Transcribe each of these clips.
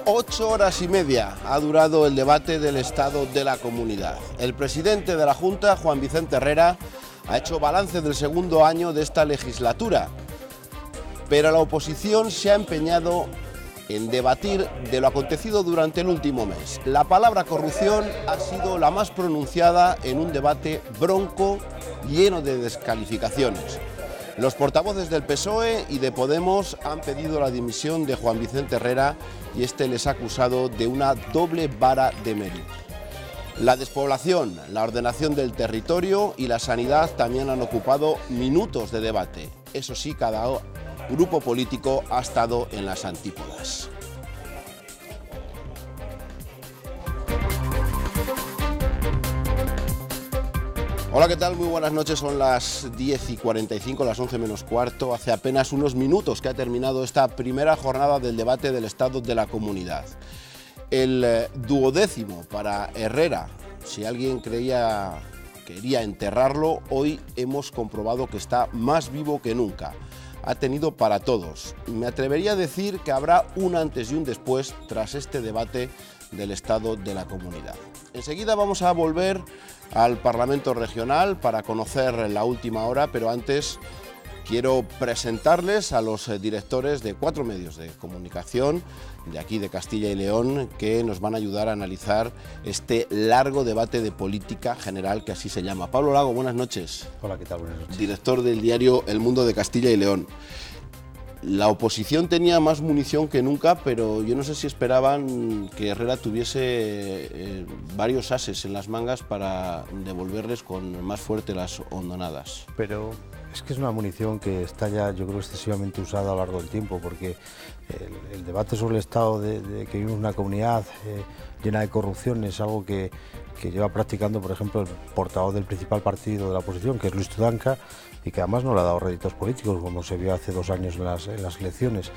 8 horas y media ha durado el debate del Estado de la Comunidad. El presidente de la Junta, Juan Vicente Herrera, ha hecho balance del segundo año de esta legislatura, pero la oposición se ha empeñado en debatir de lo acontecido durante el último mes. La palabra corrupción ha sido la más pronunciada en un debate bronco, lleno de descalificaciones. Los portavoces del PSOE y de Podemos han pedido la dimisión de Juan Vicente Herrera y este les ha acusado de una doble vara de medir. La despoblación, la ordenación del territorio y la sanidad también han ocupado minutos de debate. Eso sí, cada grupo político ha estado en las antípodas. Hola, ¿qué tal? Muy buenas noches, son las 10:45, las 11 menos cuarto. Hace apenas unos minutos que ha terminado esta primera jornada del debate del Estado de la Comunidad. El duodécimo para Herrera, si alguien quería enterrarlo, hoy hemos comprobado que está más vivo que nunca. Ha tenido para todos. Me atrevería a decir que habrá un antes y un después tras este debate del Estado de la Comunidad. Enseguida vamos a volver al Parlamento Regional para conocer la última hora, pero antes quiero presentarles a los directores de 4 medios de comunicación de aquí de Castilla y León que nos van a ayudar a analizar este largo debate de política general que así se llama. Pablo Lago, buenas noches. Hola, ¿qué tal? Buenas noches. Director del diario El Mundo de Castilla y León. La oposición tenía más munición que nunca, pero yo no sé si esperaban que Herrera tuviese varios ases en las mangas para devolverles con más fuerte las hondonadas. Pero es que es una munición que está ya, yo creo, excesivamente usada a lo largo del tiempo, porque el debate sobre el estado de que vivimos en una comunidad llena de corrupción es algo que lleva practicando, por ejemplo, el portavoz del principal partido de la oposición, que es Luis Tudanca, y que además no le ha dado réditos políticos, como se vio hace 2 años en las elecciones.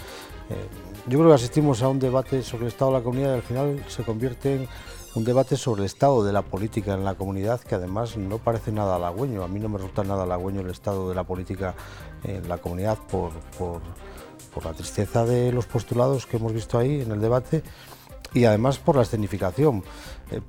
Yo creo que asistimos a un debate sobre el estado de la comunidad y al final se convierte en un debate sobre el estado de la política en la comunidad, que además no parece nada halagüeño. A mí no me resulta nada halagüeño el estado de la política en la comunidad por la tristeza de los postulados que hemos visto ahí en el debate y además por la escenificación,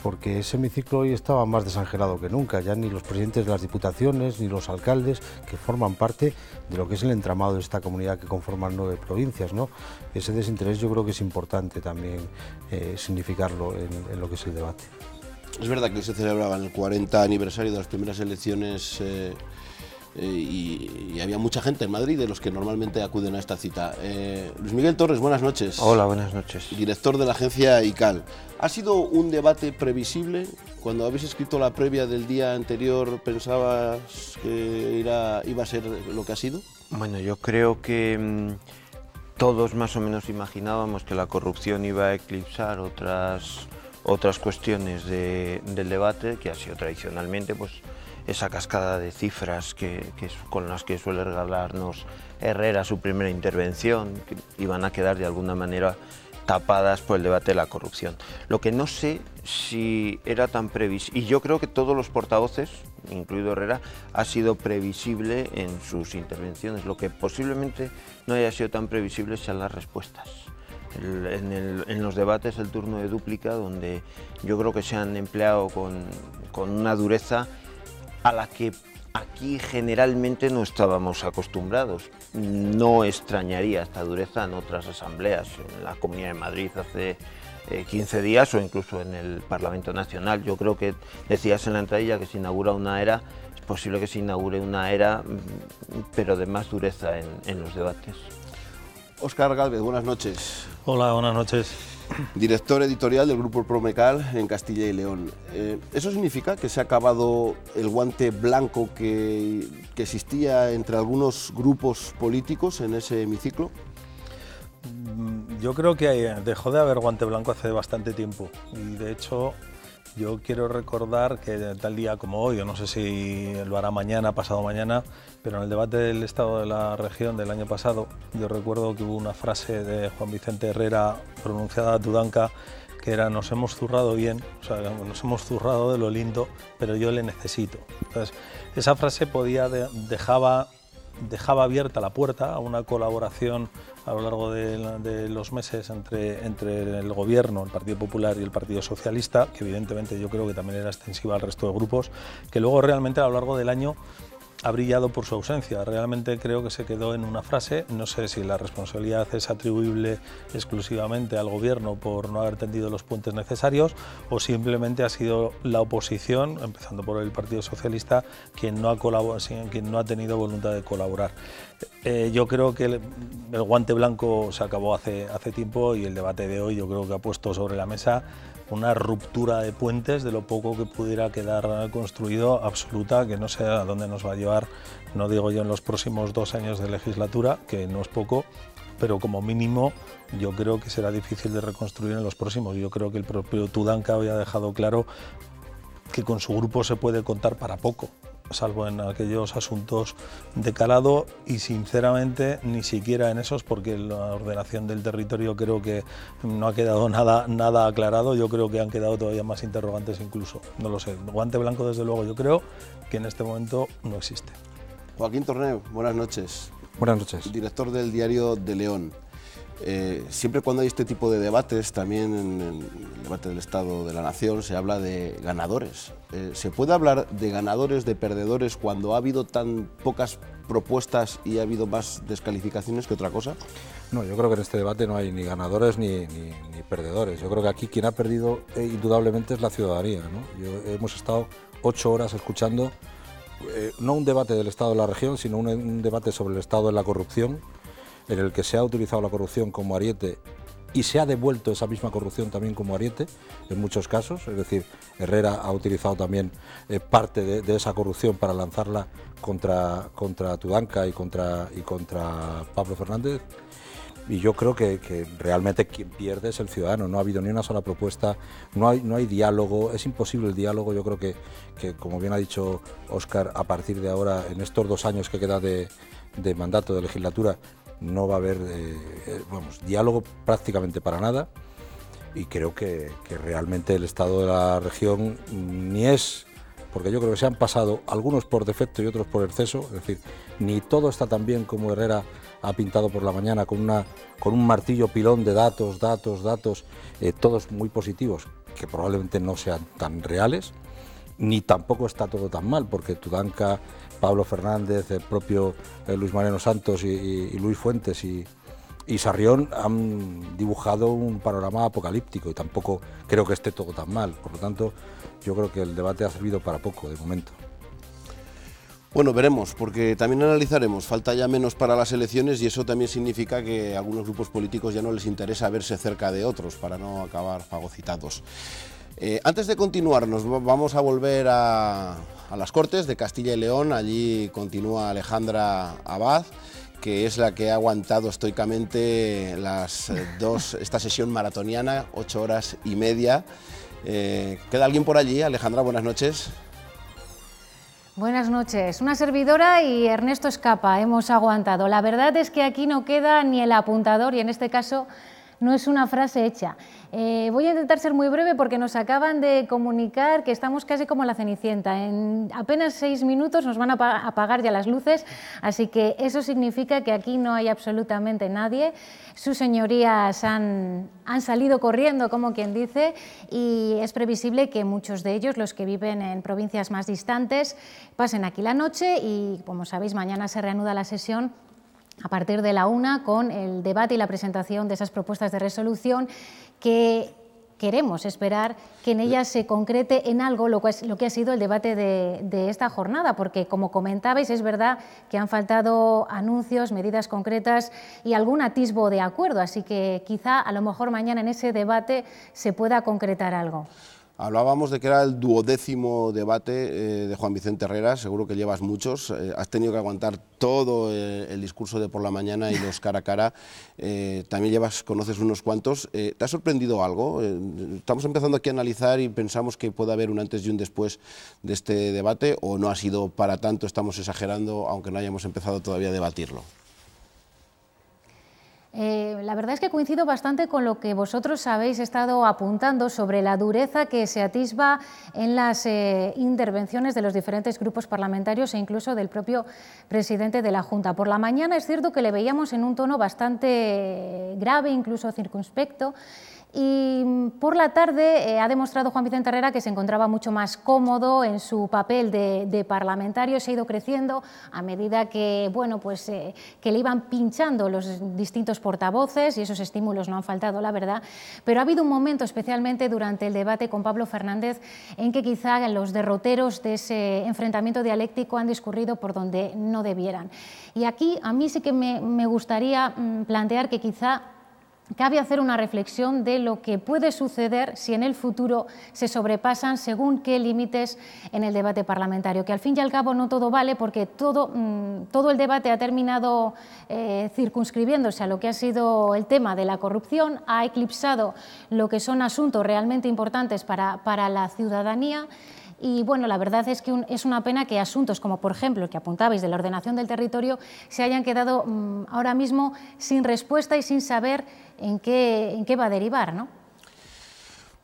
porque ese hemiciclo hoy estaba más desangelado que nunca. Ya ni los presidentes de las diputaciones ni los alcaldes, que forman parte de lo que es el entramado de esta comunidad que conforman 9 provincias, ¿no? Ese desinterés yo creo que es importante también significarlo en lo que es el debate. Es verdad que hoy se celebraba el 40 aniversario de las primeras elecciones y había mucha gente en Madrid de los que normalmente acuden a esta cita. Luis Miguel Torres, buenas noches. Hola, buenas noches. Director de la agencia ICAL. ¿Ha sido un debate previsible? Cuando habéis escrito la previa del día anterior, ¿pensabas que iba a ser lo que ha sido? Bueno, yo creo que todos más o menos imaginábamos que la corrupción iba a eclipsar otras cuestiones del debate, que ha sido tradicionalmente pues esa cascada de cifras con las que suele regalarnos Herrera su primera intervención, que iban a quedar de alguna manera tapadas por el debate de la corrupción. Lo que no sé si era tan previsible, y yo creo que todos los portavoces, incluido Herrera, ha sido previsible en sus intervenciones. Lo que posiblemente no haya sido tan previsible sean las respuestas. En los debates el turno de dúplica, donde yo creo que se han empleado con una dureza a la que aquí generalmente no estábamos acostumbrados. No extrañaría esta dureza en otras asambleas, en la Comunidad de Madrid hace 15 días o incluso en el Parlamento Nacional. Yo creo que decías en la entradilla que se inaugura una era, es posible que se inaugure una era, pero de más dureza en los debates. Óscar Gálvez, buenas noches. Hola, buenas noches. Director editorial del Grupo Promecal en Castilla y León. ¿Eso significa que se ha acabado el guante blanco que existía entre algunos grupos políticos en ese hemiciclo? Yo creo que dejó de haber guante blanco hace bastante tiempo y de hecho yo quiero recordar que tal día como hoy, o no sé si lo hará mañana, pasado mañana, pero en el debate del Estado de la Región del año pasado, yo recuerdo que hubo una frase de Juan Vicente Herrera pronunciada a Tudanca que era: nos hemos zurrado bien, o sea, nos hemos zurrado de lo lindo, pero yo le necesito. Entonces, esa frase dejaba dejaba abierta la puerta a una colaboración a lo largo de los meses entre el Gobierno, el Partido Popular y el Partido Socialista, que evidentemente yo creo que también era extensiva al resto de grupos, que luego realmente a lo largo del año ha brillado por su ausencia. Realmente creo que se quedó en una frase. No sé si la responsabilidad es atribuible exclusivamente al Gobierno por no haber tendido los puentes necesarios o simplemente ha sido la oposición, empezando por el Partido Socialista, quien no ha tenido voluntad de colaborar. Yo creo que el guante blanco se acabó hace tiempo y el debate de hoy yo creo que ha puesto sobre la mesa una ruptura de puentes de lo poco que pudiera quedar construido, absoluta, que no sé a dónde nos va a llevar, no digo yo en los próximos 2 años de legislatura, que no es poco, pero como mínimo yo creo que será difícil de reconstruir en los próximos. Yo creo que el propio Tudanca había dejado claro que con su grupo se puede contar para poco, salvo en aquellos asuntos de calado y sinceramente ni siquiera en esos, porque la ordenación del territorio creo que no ha quedado nada aclarado. Yo creo que han quedado todavía más interrogantes incluso, no lo sé. Guante blanco desde luego yo creo que en este momento no existe. Joaquín Torneu, buenas noches. Buenas noches. Director del Diario de León. Siempre cuando hay este tipo de debates, también en el debate del Estado de la Nación, se habla de ganadores. ¿Se puede hablar de ganadores, de perdedores, cuando ha habido tan pocas propuestas y ha habido más descalificaciones que otra cosa? No, yo creo que en este debate no hay ni ganadores ni perdedores. Yo creo que aquí quien ha perdido indudablemente es la ciudadanía, ¿no? Hemos estado 8 horas escuchando no un debate del Estado de la región, sino un debate sobre el estado de la corrupción, en el que se ha utilizado la corrupción como ariete y se ha devuelto esa misma corrupción también como ariete en muchos casos. Es decir, Herrera ha utilizado también parte de esa corrupción para lanzarla contra Tudanca y contra Pablo Fernández. Y yo creo que realmente quien pierde es el ciudadano. No ha habido ni una sola propuesta, no hay diálogo, es imposible el diálogo. Yo creo que como bien ha dicho Óscar, a partir de ahora, en estos 2 años que queda de mandato de legislatura, no va a haber diálogo prácticamente para nada, y creo que realmente el Estado de la región ni es, porque yo creo que se han pasado algunos por defecto y otros por exceso, es decir, ni todo está tan bien como Herrera ha pintado por la mañana con un martillo pilón de datos, todos muy positivos, que probablemente no sean tan reales, ni tampoco está todo tan mal, porque Tudanca, Pablo Fernández, el propio Luis Mariano Santos y Luis Fuentes y Sarrión han dibujado un panorama apocalíptico y tampoco creo que esté todo tan mal. Por lo tanto, yo creo que el debate ha servido para poco de momento. Bueno, veremos, porque también analizaremos. Falta ya menos para las elecciones y eso también significa que a algunos grupos políticos ya no les interesa verse cerca de otros para no acabar fagocitados. Antes de continuar, nos vamos a volver a las Cortes de Castilla y León. Allí continúa Alejandra Abad, que es la que ha aguantado estoicamente esta sesión maratoniana, 8 horas y media. ¿Queda alguien por allí? Alejandra, buenas noches. Buenas noches. Una servidora y Ernesto Escapa hemos aguantado. La verdad es que aquí no queda ni el apuntador y en este caso no es una frase hecha. Voy a intentar ser muy breve porque nos acaban de comunicar que estamos casi como la Cenicienta. En apenas 6 minutos nos van a apagar ya las luces, así que eso significa que aquí no hay absolutamente nadie. Sus señorías han salido corriendo, como quien dice, y es previsible que muchos de ellos, los que viven en provincias más distantes, pasen aquí la noche y, como sabéis, mañana se reanuda la sesión a partir de la 1 con el debate y la presentación de esas propuestas de resolución que queremos esperar que en ellas se concrete en algo lo que ha sido el debate de esta jornada, porque como comentabais es verdad que han faltado anuncios, medidas concretas y algún atisbo de acuerdo, así que quizá a lo mejor mañana en ese debate se pueda concretar algo. Hablábamos de que era el 12º debate de Juan Vicente Herrera, seguro que llevas muchos, has tenido que aguantar todo el discurso de por la mañana y los cara a cara, también conoces unos cuantos. ¿Te ha sorprendido algo? Estamos empezando aquí a analizar y pensamos que puede haber un antes y un después de este debate, o no ha sido para tanto, estamos exagerando, aunque no hayamos empezado todavía a debatirlo. La verdad es que coincido bastante con lo que vosotros habéis estado apuntando sobre la dureza que se atisba en las intervenciones de los diferentes grupos parlamentarios e incluso del propio presidente de la Junta. Por la mañana es cierto que le veíamos en un tono bastante grave, incluso circunspecto, y por la tarde ha demostrado Juan Vicente Herrera que se encontraba mucho más cómodo en su papel de parlamentario, se ha ido creciendo a medida que, bueno, pues, que le iban pinchando los distintos portavoces, y esos estímulos no han faltado, la verdad, pero ha habido un momento, especialmente durante el debate con Pablo Fernández, en que quizá los derroteros de ese enfrentamiento dialéctico han discurrido por donde no debieran. Y aquí a mí sí que me gustaría plantear que quizá cabe hacer una reflexión de lo que puede suceder si en el futuro se sobrepasan según qué límites en el debate parlamentario, que al fin y al cabo no todo vale, porque todo el debate ha terminado circunscribiéndose a lo que ha sido el tema de la corrupción, ha eclipsado lo que son asuntos realmente importantes para la ciudadanía. Y bueno, la verdad es que es una pena que asuntos como, por ejemplo, el que apuntabais de la ordenación del territorio, se hayan quedado ahora mismo sin respuesta y sin saber en qué va a derivar, ¿no?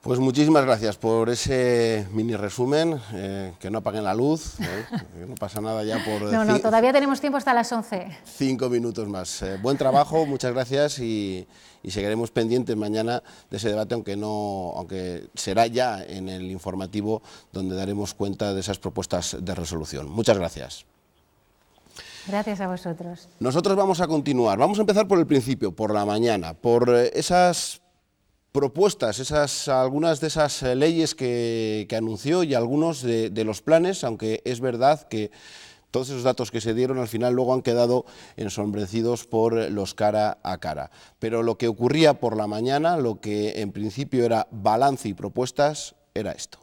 Pues muchísimas gracias por ese mini resumen, que no apaguen la luz, que no pasa nada ya por... No, todavía tenemos tiempo hasta las 11. 5 minutos más. Buen trabajo, muchas gracias y seguiremos pendientes mañana de ese debate, aunque será ya en el informativo donde daremos cuenta de esas propuestas de resolución. Muchas gracias. Gracias a vosotros. Nosotros vamos a continuar, vamos a empezar por el principio, por la mañana, por esas propuestas, algunas de esas leyes que anunció y algunos de los planes, aunque es verdad que todos esos datos que se dieron al final luego han quedado ensombrecidos por los cara a cara. Pero lo que ocurría por la mañana, lo que en principio era balance y propuestas, era esto.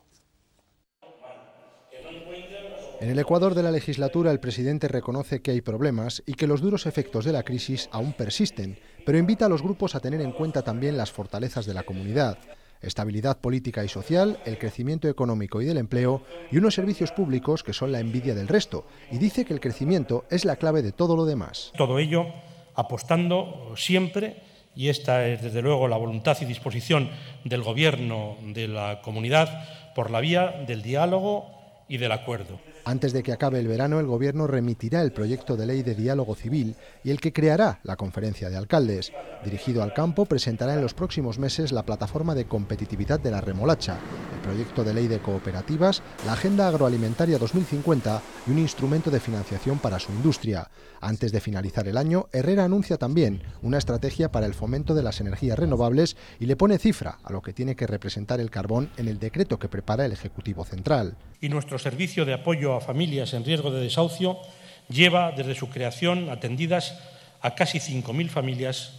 En el Ecuador de la legislatura, el presidente reconoce que hay problemas y que los duros efectos de la crisis aún persisten, pero invita a los grupos a tener en cuenta también las fortalezas de la comunidad: estabilidad política y social, el crecimiento económico y del empleo y unos servicios públicos que son la envidia del resto, y dice que el crecimiento es la clave de todo lo demás. Todo ello apostando siempre, y esta es desde luego la voluntad y disposición del Gobierno de la comunidad, por la vía del diálogo y del acuerdo. Antes de que acabe el verano, el Gobierno remitirá el proyecto de ley de diálogo civil y el que creará la Conferencia de Alcaldes. Dirigido al campo, presentará en los próximos meses la plataforma de competitividad de la remolacha, el proyecto de ley de cooperativas, la Agenda Agroalimentaria 2050 y un instrumento de financiación para su industria. Antes de finalizar el año, Herrera anuncia también una estrategia para el fomento de las energías renovables y le pone cifra a lo que tiene que representar el carbón en el decreto que prepara el Ejecutivo Central. Y nuestro servicio de apoyo a familias en riesgo de desahucio lleva desde su creación atendidas a casi 5.000 familias,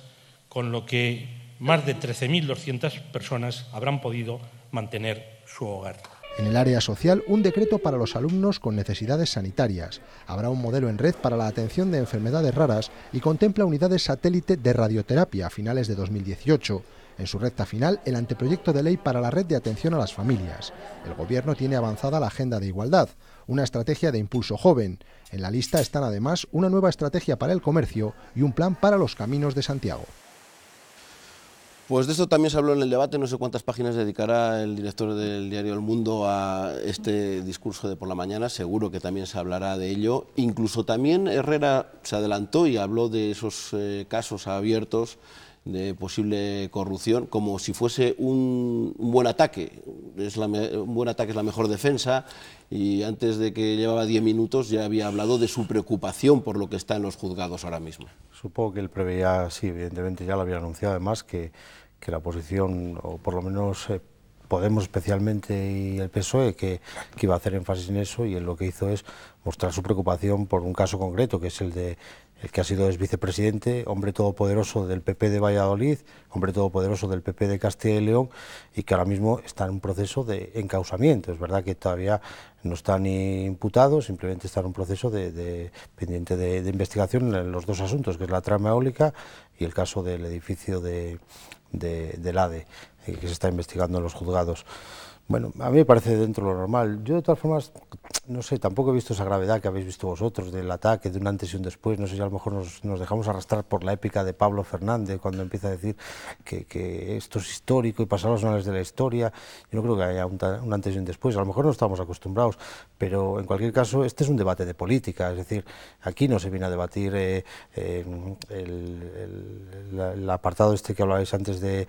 con lo que más de 13.200 personas habrán podido mantener su hogar. En el área social, un decreto para los alumnos con necesidades sanitarias. Habrá un modelo en red para la atención de enfermedades raras y contempla unidades satélite de radioterapia a finales de 2018. En su recta final, el anteproyecto de ley para la red de atención a las familias. El Gobierno tiene avanzada la Agenda de Igualdad, una estrategia de impulso joven. En la lista están además una nueva estrategia para el comercio y un plan para los caminos de Santiago. Pues de esto también se habló en el debate, no sé cuántas páginas dedicará el director del diario El Mundo a este discurso de por la mañana, seguro que también se hablará de ello. Incluso también Herrera se adelantó y habló de esos casos abiertos de posible corrupción, como si fuese un buen ataque. Un buen ataque es la mejor defensa, y antes de que llevaba 10 minutos ya había hablado de su preocupación por lo que está en los juzgados ahora mismo. Supongo que él preveía, sí, evidentemente ya lo había anunciado además, que la oposición, o por lo menos Podemos especialmente y el PSOE, que iba a hacer énfasis en eso, y él lo que hizo es mostrar su preocupación por un caso concreto, que es el que ha sido vicepresidente, hombre todopoderoso del PP de Valladolid, hombre todopoderoso del PP de Castilla y León, y que ahora mismo está en un proceso de encausamiento. Es verdad que todavía no está ni imputado, simplemente está en un proceso pendiente de investigación en los dos asuntos, que es la trama eólica y el caso del edificio del ADE, que se está investigando en los juzgados. Bueno, a mí me parece dentro de lo normal. Yo, de todas formas, no sé, tampoco he visto esa gravedad que habéis visto vosotros del ataque, de un antes y un después. No sé si a lo mejor nos dejamos arrastrar por la épica de Pablo Fernández cuando empieza a decir que esto es histórico y pasar los anales de la historia. Yo no creo que haya un antes y un después, a lo mejor no estamos acostumbrados, pero en cualquier caso este es un debate de política, es decir, aquí no se viene a debatir el apartado este que hablabais antes de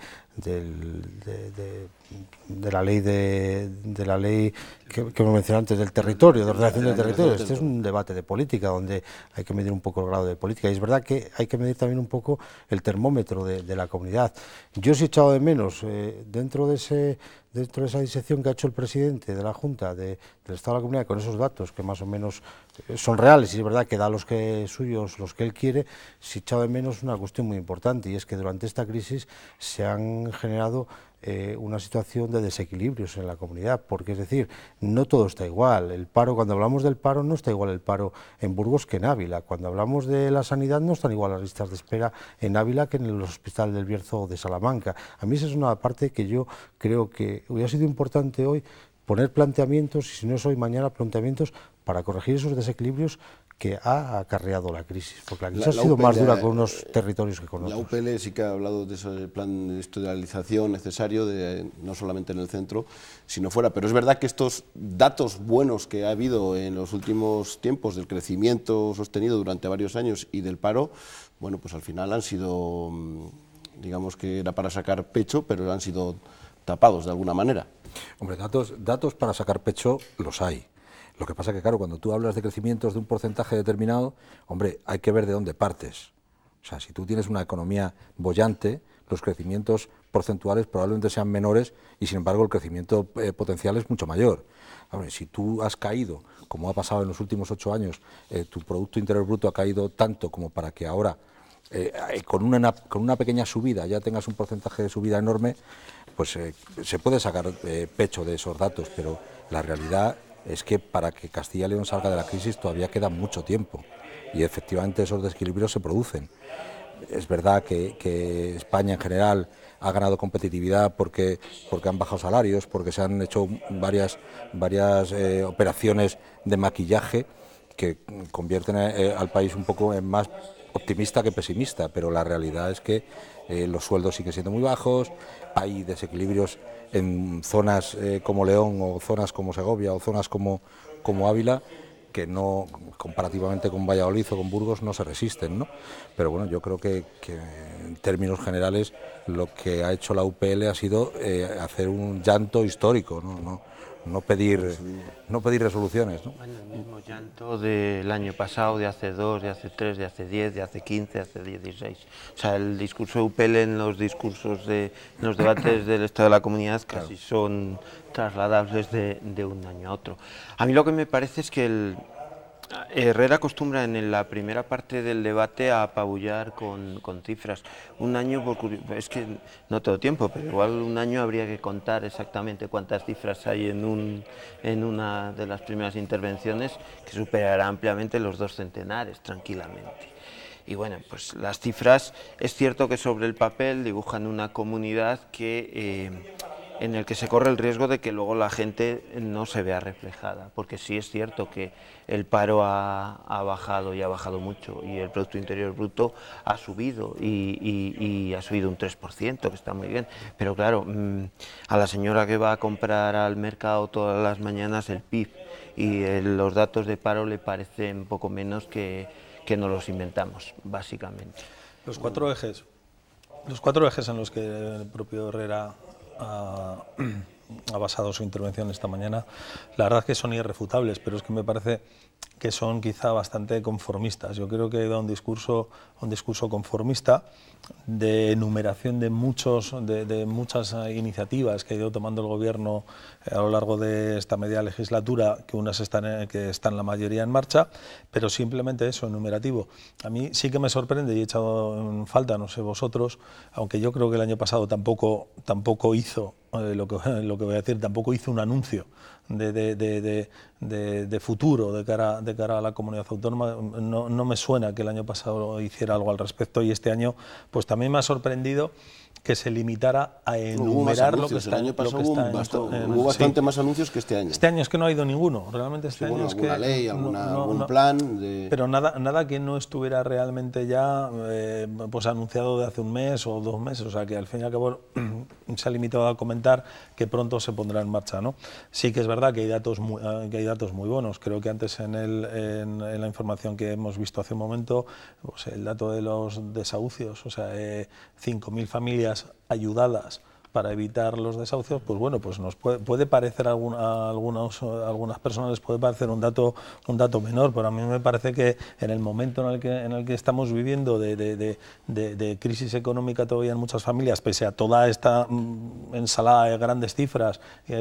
la ley que me mencioné antes del territorio, de ordenación del territorio. Este es un debate de política donde hay que medir un poco el grado de política, y es verdad que hay que medir también un poco el termómetro de la comunidad. Yo sí he echado de menos dentro de esa disección que ha hecho el presidente de la Junta del Estado de la Comunidad, con esos datos que más o menos son reales, y es verdad que da los que suyos, los que él quiere, sí he echado de menos una cuestión muy importante, y es que durante esta crisis se han generado una situación de desequilibrios en la comunidad, porque es decir, no todo está igual. El paro, cuando hablamos del paro, no está igual el paro en Burgos que en Ávila. Cuando hablamos de la sanidad, no están igual las listas de espera en Ávila que en el Hospital del Bierzo o de Salamanca. A mí esa es una parte que yo creo que hubiera sido importante hoy poner planteamientos, y si no es hoy, mañana, planteamientos para corregir esos desequilibrios que ha acarreado la crisis, porque la crisis ha sido más dura con unos territorios que con otros. La UPL sí que ha hablado de ese plan de industrialización necesario, no solamente en el centro, sino fuera, pero es verdad que estos datos buenos que ha habido en los últimos tiempos del crecimiento sostenido durante varios años y del paro, bueno, pues al final han sido, digamos que era para sacar pecho, pero han sido tapados de alguna manera. Hombre, datos para sacar pecho los hay. Lo que pasa es que, claro, cuando tú hablas de crecimientos de un porcentaje determinado, hombre, hay que ver de dónde partes. O sea, si tú tienes una economía boyante, los crecimientos porcentuales probablemente sean menores y, sin embargo, el crecimiento potencial es mucho mayor. Hombre, si tú has caído, como ha pasado en los últimos 8 años, tu Producto Interior Bruto ha caído tanto como para que ahora, con una pequeña subida, ya tengas un porcentaje de subida enorme, pues se puede sacar pecho de esos datos, pero la realidad es que para que Castilla y León salga de la crisis todavía queda mucho tiempo, y efectivamente esos desequilibrios se producen. Es verdad que España en general ha ganado competitividad porque han bajado salarios, porque se han hecho varias operaciones de maquillaje que convierten al país un poco en más optimista que pesimista, pero la realidad es que los sueldos siguen siendo muy bajos, hay desequilibrios en zonas como León o zonas como Segovia o zonas como Ávila que no, comparativamente con Valladolid o con Burgos, no se resisten, ¿no? Pero bueno, yo creo que en términos generales lo que ha hecho la UPL ha sido hacer un llanto histórico, no pedir resoluciones, ¿no? Bueno, el mismo llanto del año pasado, de hace 2, de hace 3, de hace 10, de hace 15, de hace 16. O sea, el discurso de UPL en los discursos en los debates del Estado de la Comunidad casi son trasladables de un año a otro. A mí lo que me parece es que Herrera acostumbra en la primera parte del debate a apabullar con cifras. Un año, es que no tengo tiempo, pero igual un año habría que contar exactamente cuántas cifras hay en una de las primeras intervenciones, que superará ampliamente los 2 centenares, tranquilamente. Y bueno, pues las cifras, es cierto que sobre el papel dibujan una comunidad en el que se corre el riesgo de que luego la gente no se vea reflejada, porque sí es cierto que el paro ha bajado, y ha bajado mucho, y el Producto Interior Bruto ha subido, y ha subido un 3%, que está muy bien, pero claro, a la señora que va a comprar al mercado todas las mañanas el PIB y los datos de paro le parecen poco menos que nos los inventamos, básicamente. Los cuatro ejes en los que el propio Herrera ha basado su intervención esta mañana, la verdad es que son irrefutables, pero es que me parece que son quizá bastante conformistas. Yo creo que da un discurso conformista de enumeración de muchas iniciativas que ha ido tomando el Gobierno a lo largo de esta media legislatura, que unas están la mayoría en marcha, pero simplemente eso, enumerativo. A mí sí que me sorprende, y he echado en falta, no sé vosotros, aunque yo creo que el año pasado tampoco hizo lo que voy a decir, tampoco hizo un anuncio de futuro de cara a la comunidad autónoma. No me suena que el año pasado hiciera algo al respecto, y este año pues también me ha sorprendido que se limitara a enumerar lo que está. El año pasado hubo bastante más anuncios que este año. Este año es que no ha ido ninguno, realmente este año es que alguna ley, algún plan pero nada que no estuviera realmente ya pues anunciado de hace un mes o 2 meses, o sea que al fin y al cabo se ha limitado a comentar que pronto se pondrá en marcha, ¿no? Sí que es verdad que hay datos muy buenos. Creo que antes en la información que hemos visto hace un momento, pues el dato de los desahucios, o sea, 5.000 familias ayudadas para evitar los desahucios, pues bueno, pues nos puede parecer a algunas personas les puede parecer un dato menor, pero a mí me parece que en el momento en el que estamos viviendo de crisis económica todavía en muchas familias, pese a toda esta ensalada de grandes cifras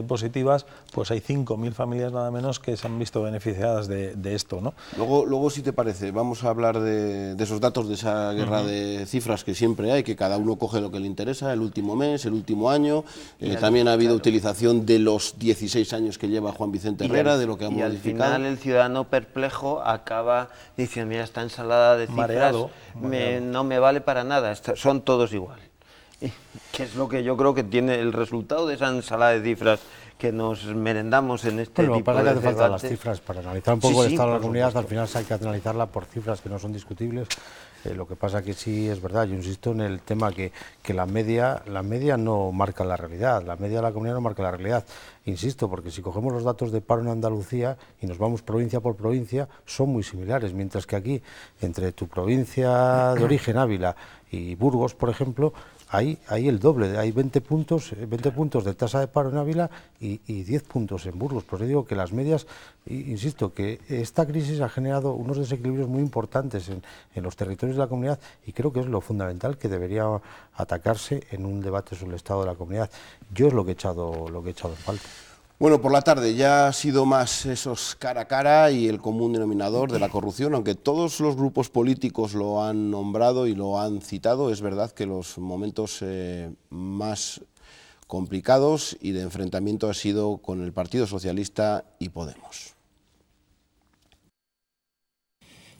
positivas, pues hay 5.000 familias nada menos que se han visto beneficiadas de esto, ¿no? Luego, si te parece, vamos a hablar de esos datos, de esa guerra de cifras que siempre hay, que cada uno coge lo que le interesa, el último mes, el último año. También ha habido utilización de los 16 años que lleva Juan Vicente Herrera, de lo que ha modificado. Y al final el ciudadano perplejo acaba diciendo, mira, esta ensalada de cifras mareado. No me vale para nada, son todos igual. Que es lo que yo creo que tiene el resultado de esa ensalada de cifras que nos merendamos en este tipo de debate. Hace falta las cifras para analizar un poco el estado de la comunidad. Al final hay que analizarla por cifras que no son discutibles. Lo que pasa que sí es verdad, yo insisto en el tema que la media no marca la realidad, la media de la comunidad no marca la realidad, insisto, porque si cogemos los datos de paro en Andalucía y nos vamos provincia por provincia, son muy similares, mientras que aquí, entre tu provincia de origen, Ávila, y Burgos, por ejemplo, hay el doble, hay 20 puntos de tasa de paro en Ávila y 10 puntos en Burgos. Por eso digo que las medias, insisto, que esta crisis ha generado unos desequilibrios muy importantes en los territorios de la comunidad, y creo que es lo fundamental que debería atacarse en un debate sobre el estado de la comunidad. Yo es lo que he echado en falta. Bueno, por la tarde ya ha sido más esos cara a cara y el común denominador de la corrupción, aunque todos los grupos políticos lo han nombrado y lo han citado. Es verdad que los momentos más complicados y de enfrentamiento ha sido con el Partido Socialista y Podemos.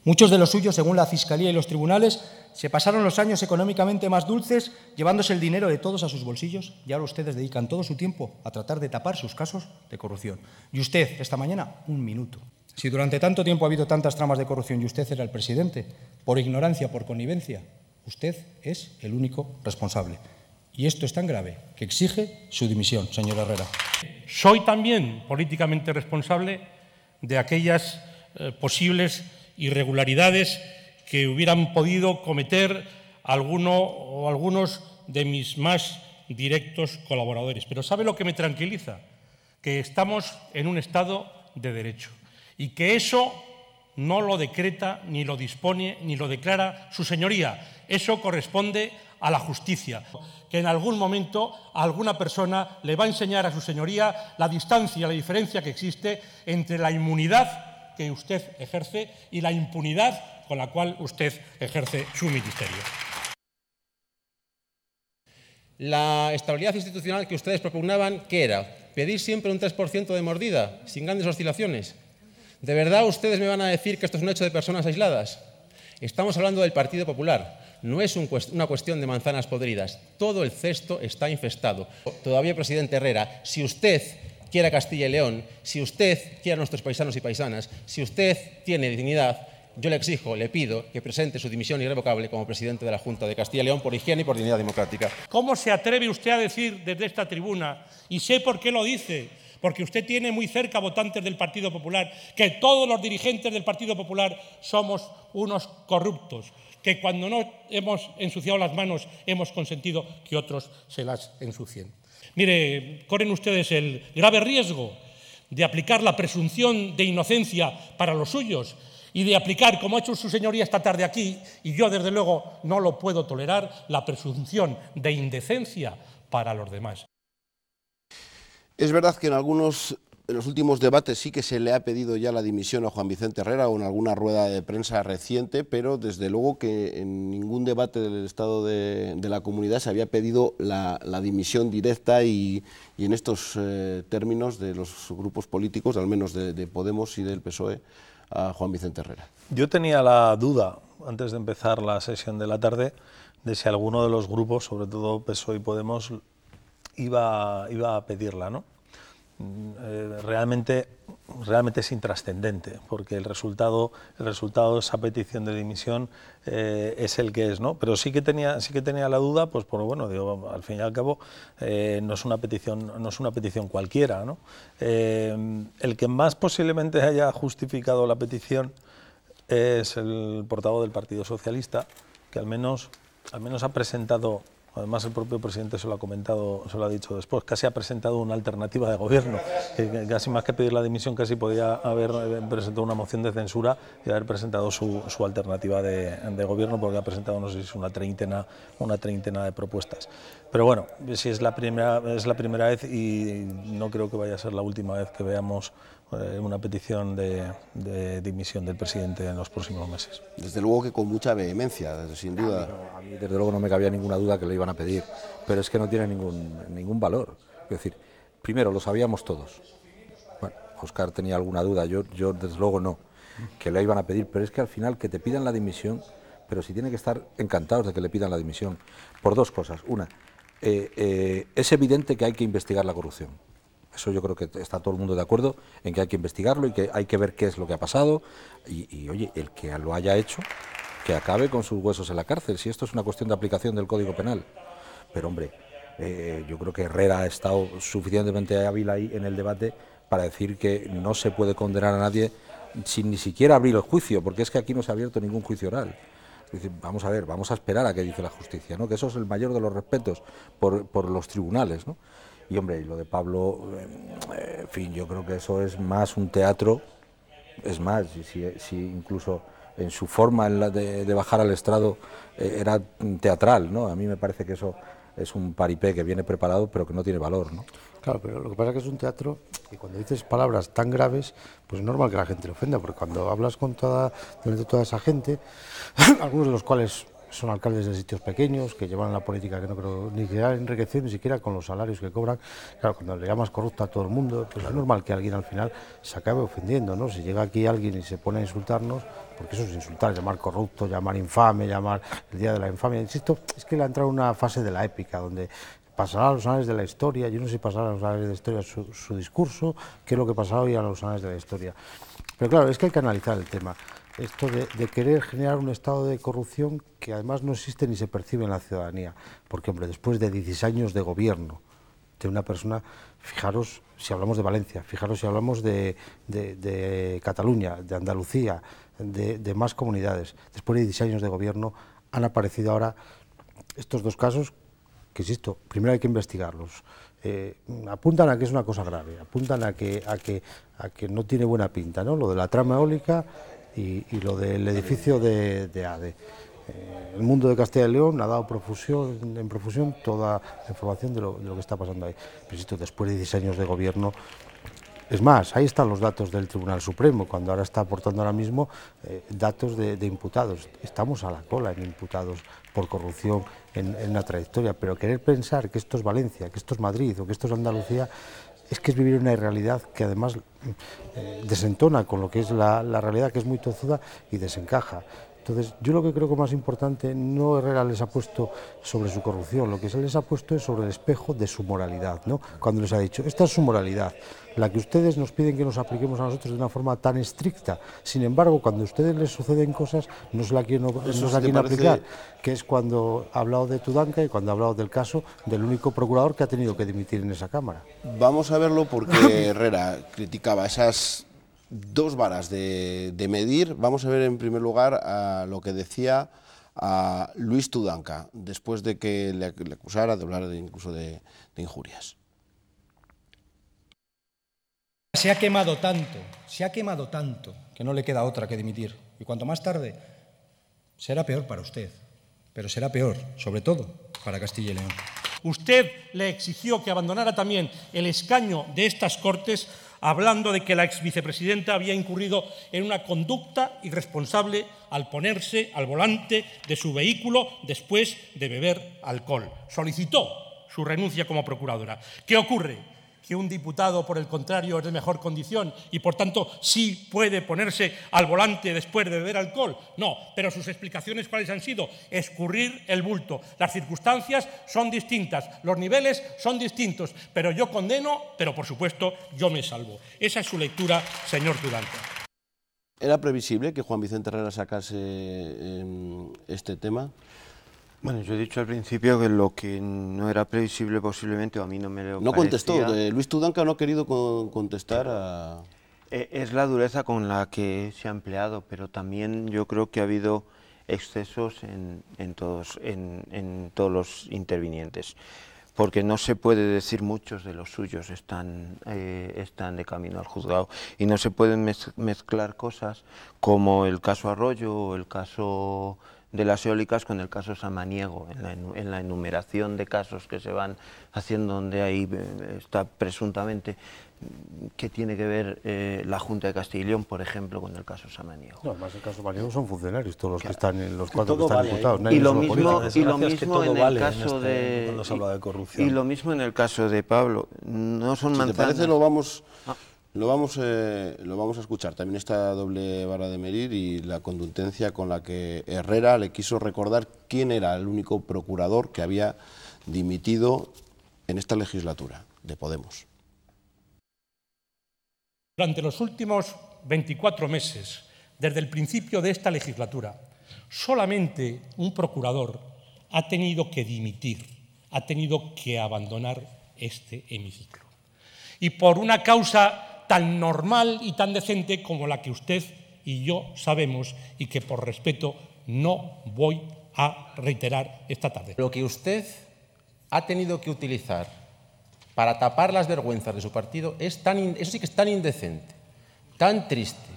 Muchos de los suyos, según la Fiscalía y los tribunales, se pasaron los años económicamente más dulces llevándose el dinero de todos a sus bolsillos, y ahora ustedes dedican todo su tiempo a tratar de tapar sus casos de corrupción. Y usted, esta mañana, 1 minuto. Si durante tanto tiempo ha habido tantas tramas de corrupción y usted era el presidente, por ignorancia, por connivencia, usted es el único responsable. Y esto es tan grave que exige su dimisión, señor Herrera. Soy también políticamente responsable de aquellas posibles irregularidades que hubieran podido cometer algunos de mis más directos colaboradores. Pero ¿sabe lo que me tranquiliza? Que estamos en un Estado de Derecho y que eso no lo decreta, ni lo dispone, ni lo declara su señoría. Eso corresponde a la justicia, que en algún momento a alguna persona le va a enseñar a su señoría la distancia, la diferencia que existe entre la inmunidad que usted ejerce y la impunidad con la cual usted ejerce su ministerio. La estabilidad institucional que ustedes propugnaban, ¿qué era? ¿Pedir siempre un 3% de mordida, sin grandes oscilaciones? ¿De verdad ustedes me van a decir que esto es un hecho de personas aisladas? Estamos hablando del Partido Popular. No es una cuestión de manzanas podridas. Todo el cesto está infestado. Todavía, presidente Herrera, si usted quiere a Castilla y León, si usted quiere a nuestros paisanos y paisanas, si usted tiene dignidad, yo le exijo, le pido que presente su dimisión irrevocable como presidente de la Junta de Castilla y León por higiene y por dignidad democrática. ¿Cómo se atreve usted a decir desde esta tribuna, y sé por qué lo dice, porque usted tiene muy cerca votantes del Partido Popular, que todos los dirigentes del Partido Popular somos unos corruptos, que cuando no hemos ensuciado las manos hemos consentido que otros se las ensucien? Mire, corren ustedes el grave riesgo de aplicar la presunción de inocencia para los suyos y de aplicar, como ha hecho su señoría esta tarde aquí, y yo desde luego no lo puedo tolerar, la presunción de indecencia para los demás. Es verdad que en algunos en los últimos debates sí que se le ha pedido ya la dimisión a Juan Vicente Herrera o en alguna rueda de prensa reciente, pero desde luego que en ningún debate del Estado de la Comunidad se había pedido la dimisión directa y en estos términos de los grupos políticos, al menos de Podemos y del PSOE, a Juan Vicente Herrera. Yo tenía la duda, antes de empezar la sesión de la tarde, de si alguno de los grupos, sobre todo PSOE y Podemos, iba a pedirla, ¿no? Realmente es intrascendente, porque el resultado de esa petición de dimisión es el que es, ¿no? Pero sí que tenía la duda, pues bueno, digo, al fin y al cabo no es una petición cualquiera, ¿no? El que más posiblemente haya justificado la petición es el portavoz del Partido Socialista, que al menos ha presentado. Además, el propio presidente se lo ha comentado, se lo ha dicho después, casi ha presentado una alternativa de gobierno, que casi más que pedir la dimisión, casi podía haber presentado una moción de censura y haber presentado su alternativa de gobierno, porque ha presentado, no sé si es una treintena de propuestas. Pero bueno, si es la primera vez y no creo que vaya a ser la última vez que veamos una petición de dimisión del presidente en los próximos meses. Desde luego que con mucha vehemencia, sin duda. A mí desde luego no me cabía ninguna duda que lo iban a pedir, pero es que no tiene ningún valor. Es decir, primero, lo sabíamos todos. Bueno, Óscar tenía alguna duda, yo desde luego no, que lo iban a pedir, pero es que al final que te pidan la dimisión, pero si tienen que estar encantados de que le pidan la dimisión, por dos cosas. Una, es evidente que hay que investigar la corrupción. Eso yo creo que está todo el mundo de acuerdo en que hay que investigarlo y que hay que ver qué es lo que ha pasado y oye, el que lo haya hecho, que acabe con sus huesos en la cárcel, si esto es una cuestión de aplicación del Código Penal. Pero hombre, yo creo que Herrera ha estado suficientemente hábil ahí en el debate para decir que no se puede condenar a nadie sin ni siquiera abrir el juicio, porque es que aquí no se ha abierto ningún juicio oral. Vamos a ver, vamos a esperar a qué dice la justicia, ¿no? Que eso es el mayor de los respetos por los tribunales, ¿no? Y hombre, y lo de Pablo, en fin, yo creo que eso es más un teatro, es más, si incluso en su forma de bajar al estrado era teatral, ¿no? A mí me parece que eso es un paripé que viene preparado pero que no tiene valor, ¿no? Claro, pero lo que pasa es que es un teatro y cuando dices palabras tan graves, pues es normal que la gente le ofenda, porque cuando hablas con toda esa gente, algunos de los cuales son alcaldes de sitios pequeños, que llevan la política que no creo ni que ha enriquecido ni siquiera con los salarios que cobran. Claro, cuando le llamas corrupto a todo el mundo, pues es normal que alguien al final se acabe ofendiendo, ¿no? Si llega aquí alguien y se pone a insultarnos, porque eso es insultar, llamar corrupto, llamar infame, llamar el día de la infamia. Insisto, es que le ha entrado una fase de la épica, donde pasará a los anales de la historia, yo no sé si pasará a los anales de la historia su discurso, qué es lo que pasará hoy a los anales de la historia. Pero claro, es que hay que analizar el tema. Esto de querer generar un estado de corrupción que además no existe ni se percibe en la ciudadanía. Porque, hombre, después de 16 años de gobierno de una persona, fijaros si hablamos de Valencia, fijaros si hablamos de Cataluña, de Andalucía, de más comunidades, después de 16 años de gobierno han aparecido ahora estos dos casos que, insisto, primero hay que investigarlos. Apuntan a que es una cosa grave, apuntan a que no tiene buena pinta, ¿no? Lo de la trama eólica y lo del edificio de ADE. El Mundo de Castilla y León ha dado en profusión toda la información de lo que está pasando ahí. Pero insisto, después de 10 años de gobierno, es más, ahí están los datos del Tribunal Supremo, cuando ahora está aportando ahora mismo datos de imputados. Estamos a la cola en imputados por corrupción en la trayectoria, pero querer pensar que esto es Valencia, que esto es Madrid o que esto es Andalucía, es que es vivir una irrealidad que además desentona con lo que es la realidad, que es muy tozuda y desencaja. Entonces, yo lo que creo que más importante, no Herrera les ha puesto sobre su corrupción, lo que se les ha puesto es sobre el espejo de su moralidad, ¿no? Cuando les ha dicho, esta es su moralidad, la que ustedes nos piden que nos apliquemos a nosotros de una forma tan estricta. Sin embargo, cuando a ustedes les suceden cosas, no se la quieren aplicar, que es cuando ha hablado de Tudanca y cuando ha hablado del caso del único procurador que ha tenido que dimitir en esa Cámara. Vamos a verlo porque Herrera criticaba esas dos varas de medir. Vamos a ver en primer lugar a lo que decía a Luis Tudanca después de que le acusara de hablar incluso de injurias. Se ha quemado tanto que no le queda otra que dimitir. Y cuanto más tarde, será peor para usted, pero será peor, sobre todo, para Castilla y León. Usted le exigió que abandonara también el escaño de estas Cortes, hablando de que la exvicepresidenta había incurrido en una conducta irresponsable al ponerse al volante de su vehículo después de beber alcohol. Solicitó su renuncia como procuradora. ¿Qué ocurre? ¿Que un diputado, por el contrario, es de mejor condición y, por tanto, sí puede ponerse al volante después de beber alcohol? No, pero sus explicaciones, ¿cuáles han sido? Escurrir el bulto. Las circunstancias son distintas, los niveles son distintos, pero yo condeno, pero, por supuesto, yo me salvo. Esa es su lectura, señor Tudanca. ¿Era previsible que Juan Vicente Herrera sacase este tema? Bueno, yo he dicho al principio que lo que no era previsible posiblemente, o a mí no me lo parecía. No contestó, Luis Tudanca no ha querido contestar a... Es la dureza con la que se ha empleado, pero también yo creo que ha habido excesos en todos los intervinientes, porque no se puede decir muchos de los suyos están de camino al juzgado, y no se pueden mezclar cosas como el caso Arroyo o el caso de las eólicas con el caso Samaniego, en la enumeración de casos que se van haciendo, donde ahí está presuntamente que tiene que ver la Junta de Castilla y León, por ejemplo, con el caso Samaniego. No, además el caso Samaniego son funcionarios, todos los que están en los cuatro que están imputados. Y lo mismo en el caso de... Cuando se habla de corrupción. Y lo mismo en el caso de Pablo. No son manzanas. Si te parece, lo vamos a escuchar. También esta doble vara de medir y la contundencia con la que Herrera le quiso recordar quién era el único procurador que había dimitido en esta legislatura, de Podemos. Durante los últimos 24 meses, desde el principio de esta legislatura, solamente un procurador ha tenido que dimitir, ha tenido que abandonar este hemiciclo. Y por una causa tan normal y tan decente como la que usted y yo sabemos y que por respeto no voy a reiterar esta tarde. Lo que usted ha tenido que utilizar para tapar las vergüenzas de su partido es eso sí que es tan indecente, tan triste,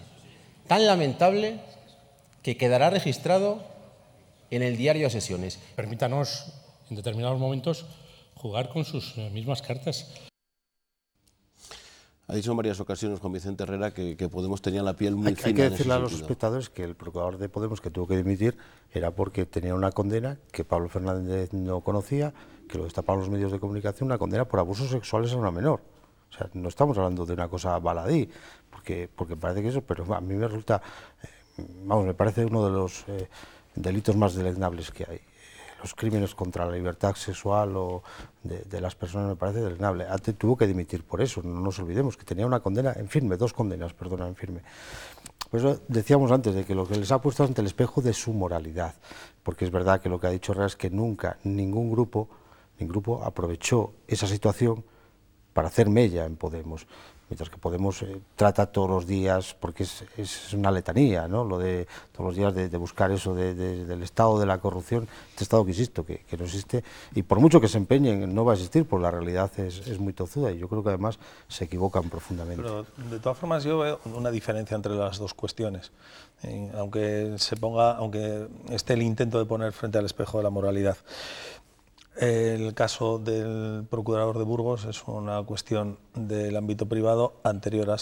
tan lamentable, que quedará registrado en el diario de sesiones. Permítanos, en determinados momentos, jugar con sus mismas cartas. Ha dicho en varias ocasiones Juan Vicente Herrera que Podemos tenía la piel muy fina. Hay que decirle a los espectadores que el procurador de Podemos que tuvo que dimitir era porque tenía una condena que Pablo Fernández no conocía, que lo destaparon los medios de comunicación, una condena por abusos sexuales a una menor. O sea, no estamos hablando de una cosa baladí, porque parece que eso, pero a mí me resulta, me parece uno de los delitos más deleznables que hay. Los crímenes contra la libertad sexual o de las personas me parece deleznable. Tuvo que dimitir por eso, no nos olvidemos que tenía una condena en firme, dos condenas, perdona, en firme. Por eso decíamos antes de que lo que les ha puesto ante el espejo de su moralidad, porque es verdad que lo que ha dicho Herrera es que nunca ningún grupo aprovechó esa situación para hacer mella en Podemos, mientras que Podemos trata todos los días, porque es una letanía, ¿no? Lo de todos los días de buscar eso del estado de la corrupción, este estado que insisto, que no existe, y por mucho que se empeñen no va a existir, porque la realidad es muy tozuda, y yo creo que además se equivocan profundamente. Pero de todas formas yo veo una diferencia entre las dos cuestiones, aunque esté el intento de poner frente al espejo de la moralidad. El caso del procurador de Burgos es una cuestión del ámbito privado anterior a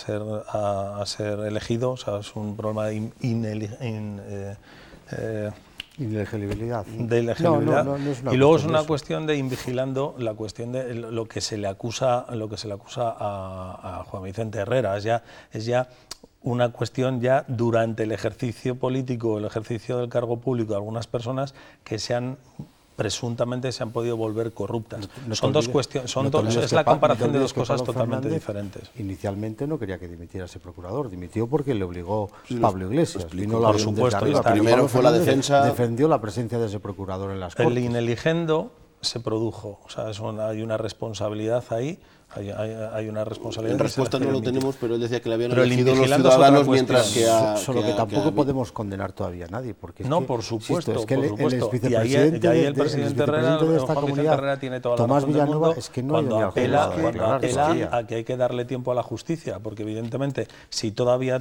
ser elegido, o sea, es un problema de inelegibilidad. No y luego es una cuestión de invigilando la cuestión de lo que se le acusa a Juan Vicente Herrera. Es ya una cuestión ya durante el ejercicio político, el ejercicio del cargo público de algunas personas que presuntamente se han podido volver corruptas. Son dos cuestiones, es la comparación de dos cosas totalmente diferentes. Inicialmente no quería que dimitiera ese procurador, dimitió porque le obligó Pablo Iglesias. Por supuesto, primero fue la defensa. Defendió la presencia de ese procurador en las Cortes. El ineligendo se produjo, o sea, hay una responsabilidad ahí hay una responsabilidad. En respuesta no lo tenemos, pero él decía que le habían pero elegido los ciudadanos, mientras que solo que tampoco podemos condenar todavía a nadie, porque no, por supuesto, es que por supuesto. Y ahí el presidente Herrera tiene toda la Tomás razón del Villanueva, mundo es que no cuando apela a que hay que darle tiempo a la justicia, porque evidentemente si todavía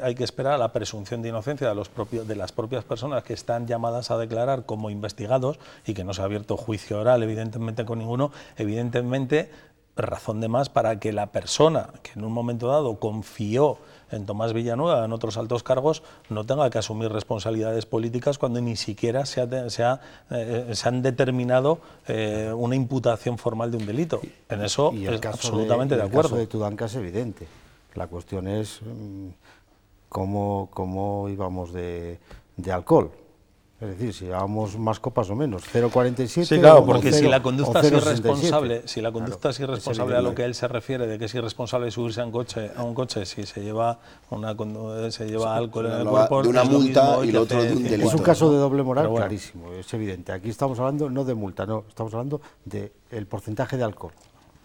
hay que esperar a la presunción de inocencia de las propias personas que están llamadas a declarar como investigados y que no se ha abierto juicio oral evidentemente con ninguno, evidentemente razón de más para que la persona que en un momento dado confió en Tomás Villanueva, en otros altos cargos, no tenga que asumir responsabilidades políticas cuando ni siquiera se han determinado una imputación formal de un delito. En eso es absolutamente de acuerdo. El caso de Tudanca es evidente. La cuestión es cómo íbamos de alcohol. Es decir, si llevábamos más copas o menos, 0,47. Sí, claro, porque si la conducta es irresponsable, es irresponsable a lo que él se refiere, de que es irresponsable subirse a un coche si se lleva alcohol en el cuerpo, de una multa y lo otro de un delito. Es un caso de doble moral clarísimo, es evidente. Aquí estamos hablando no de multa, no, estamos hablando del porcentaje de alcohol.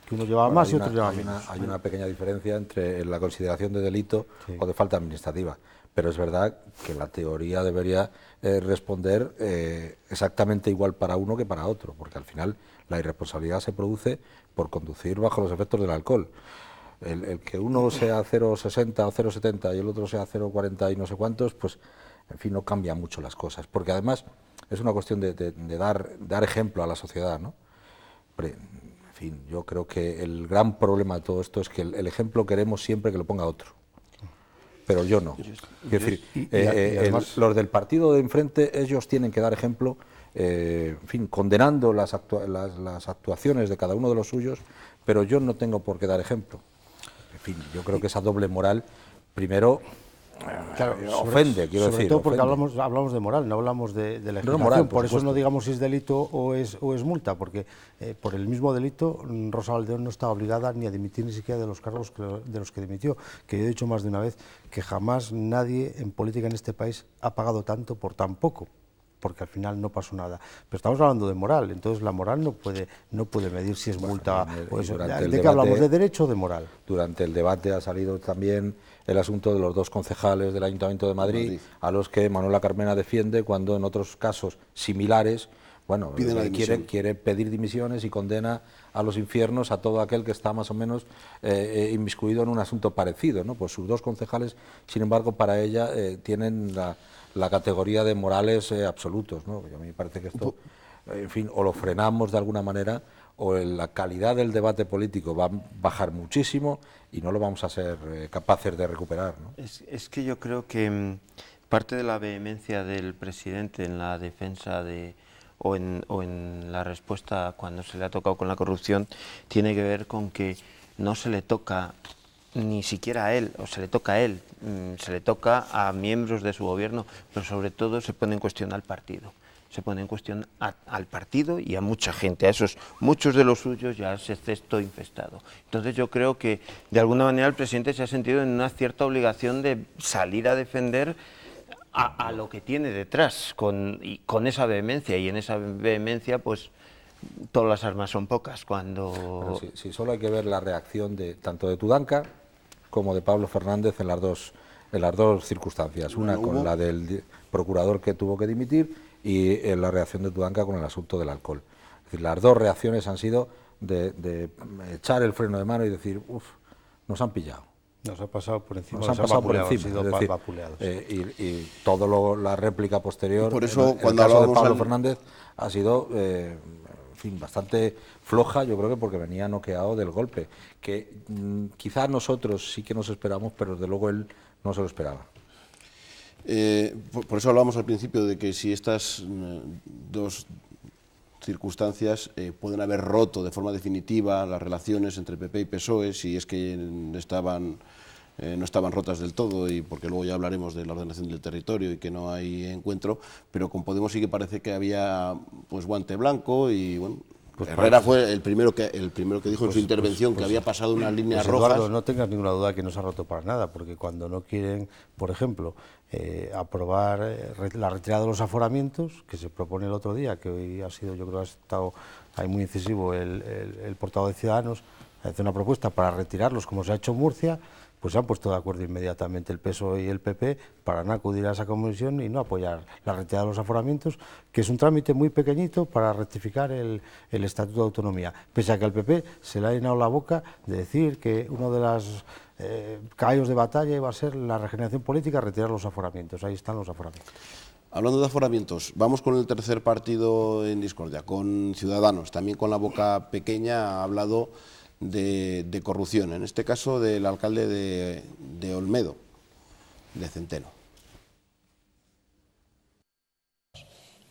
Que uno llevaba más y otro llevaba menos. Hay una pequeña diferencia entre la consideración de delito o de falta administrativa. Pero es verdad que la teoría debería responder exactamente igual para uno que para otro, porque al final la irresponsabilidad se produce por conducir bajo los efectos del alcohol. El que uno sea 0,60 o 0,70 y el otro sea 0,40 y no sé cuántos, pues en fin, no cambia mucho las cosas, porque además es una cuestión de dar ejemplo a la sociedad, ¿no? En fin, yo creo que el gran problema de todo esto es que el ejemplo queremos siempre que lo ponga otro. Pero yo no. Es decir, además, los del partido de enfrente, ellos tienen que dar ejemplo, en fin, condenando las actuaciones de cada uno de los suyos, pero yo no tengo por qué dar ejemplo. En fin, yo creo que esa doble moral, primero, ofende, quiero decir. Sobre todo porque hablamos de moral, no hablamos de legislación. No moral, por eso no digamos si es delito o es multa, porque por el mismo delito Rosa Valdeón no está obligada ni a dimitir ni siquiera de los cargos de los que dimitió, que yo he dicho más de una vez que jamás nadie en política en este país ha pagado tanto por tan poco, porque al final no pasó nada. Pero estamos hablando de moral, entonces la moral no puede medir si es multa o eso. ¿De qué hablamos? ¿De derecho o de moral? Durante el debate ha salido también el asunto de los dos concejales del Ayuntamiento de Madrid, a los que Manuela Carmena defiende cuando en otros casos similares, bueno, quiere pedir dimisiones y condena a los infiernos a todo aquel que está más o menos inmiscuido en un asunto parecido, ¿no? Pues sus dos concejales, sin embargo, para ella tienen la categoría de morales absolutos, ¿no? A mí me parece que esto, en fin, o lo frenamos de alguna manera, o la calidad del debate político va a bajar muchísimo y no lo vamos a ser capaces de recuperar, ¿no? Es que yo creo que parte de la vehemencia del presidente en la defensa o en la respuesta cuando se le ha tocado con la corrupción tiene que ver con que no se le toca ni siquiera a él, o se le toca a él, se le toca a miembros de su gobierno, pero sobre todo se pone en cuestión al partido. Se pone en cuestión al partido y a mucha gente, a esos muchos de los suyos ya ese cesto infestado. Entonces yo creo que de alguna manera el presidente se ha sentido en una cierta obligación de salir a defender a lo que tiene detrás con esa vehemencia, y en esa vehemencia pues todas las armas son pocas. Cuando sí, solo hay que ver la reacción tanto de Tudanca como de Pablo Fernández en las dos circunstancias, una con la del procurador que tuvo que dimitir y la reacción de Tudanca con el asunto del alcohol. Es decir, las dos reacciones han sido de echar el freno de mano y decir, nos han pillado. Nos ha pasado por encima. Nos han pasado por encima. Es decir, vapuleados. Y todo la réplica posterior, por eso, cuando el caso de Pablo Fernández ha sido, en fin, bastante floja, yo creo que porque venía noqueado del golpe, que quizás nosotros sí que nos esperamos, pero desde luego él no se lo esperaba. Por eso hablábamos al principio de que si estas dos circunstancias pueden haber roto de forma definitiva las relaciones entre PP y PSOE, si es que no estaban rotas del todo, y porque luego ya hablaremos de la ordenación del territorio y que no hay encuentro, pero con Podemos sí que parece que había pues guante blanco y bueno. Pues Herrera fue el primero que dijo en su intervención que había pasado unas líneas rojas. Eduardo, no tengas ninguna duda que no se ha roto para nada, porque cuando no quieren, por ejemplo, aprobar la retirada de los aforamientos, que se propone el otro día, que hoy ha sido, yo creo que ha estado ahí muy incisivo el portavoz de Ciudadanos, hace una propuesta para retirarlos, como se ha hecho en Murcia, pues se han puesto de acuerdo inmediatamente el PSOE y el PP para no acudir a esa comisión y no apoyar la retirada de los aforamientos, que es un trámite muy pequeñito para rectificar el Estatuto de Autonomía, pese a que al PP se le ha llenado la boca de decir que uno de los caballos de batalla iba a ser la regeneración política, retirar los aforamientos. Ahí están los aforamientos. Hablando de aforamientos, vamos con el tercer partido en discordia, con Ciudadanos, también con la boca pequeña, ha hablado de corrupción, en este caso del alcalde de Olmedo, de Centeno.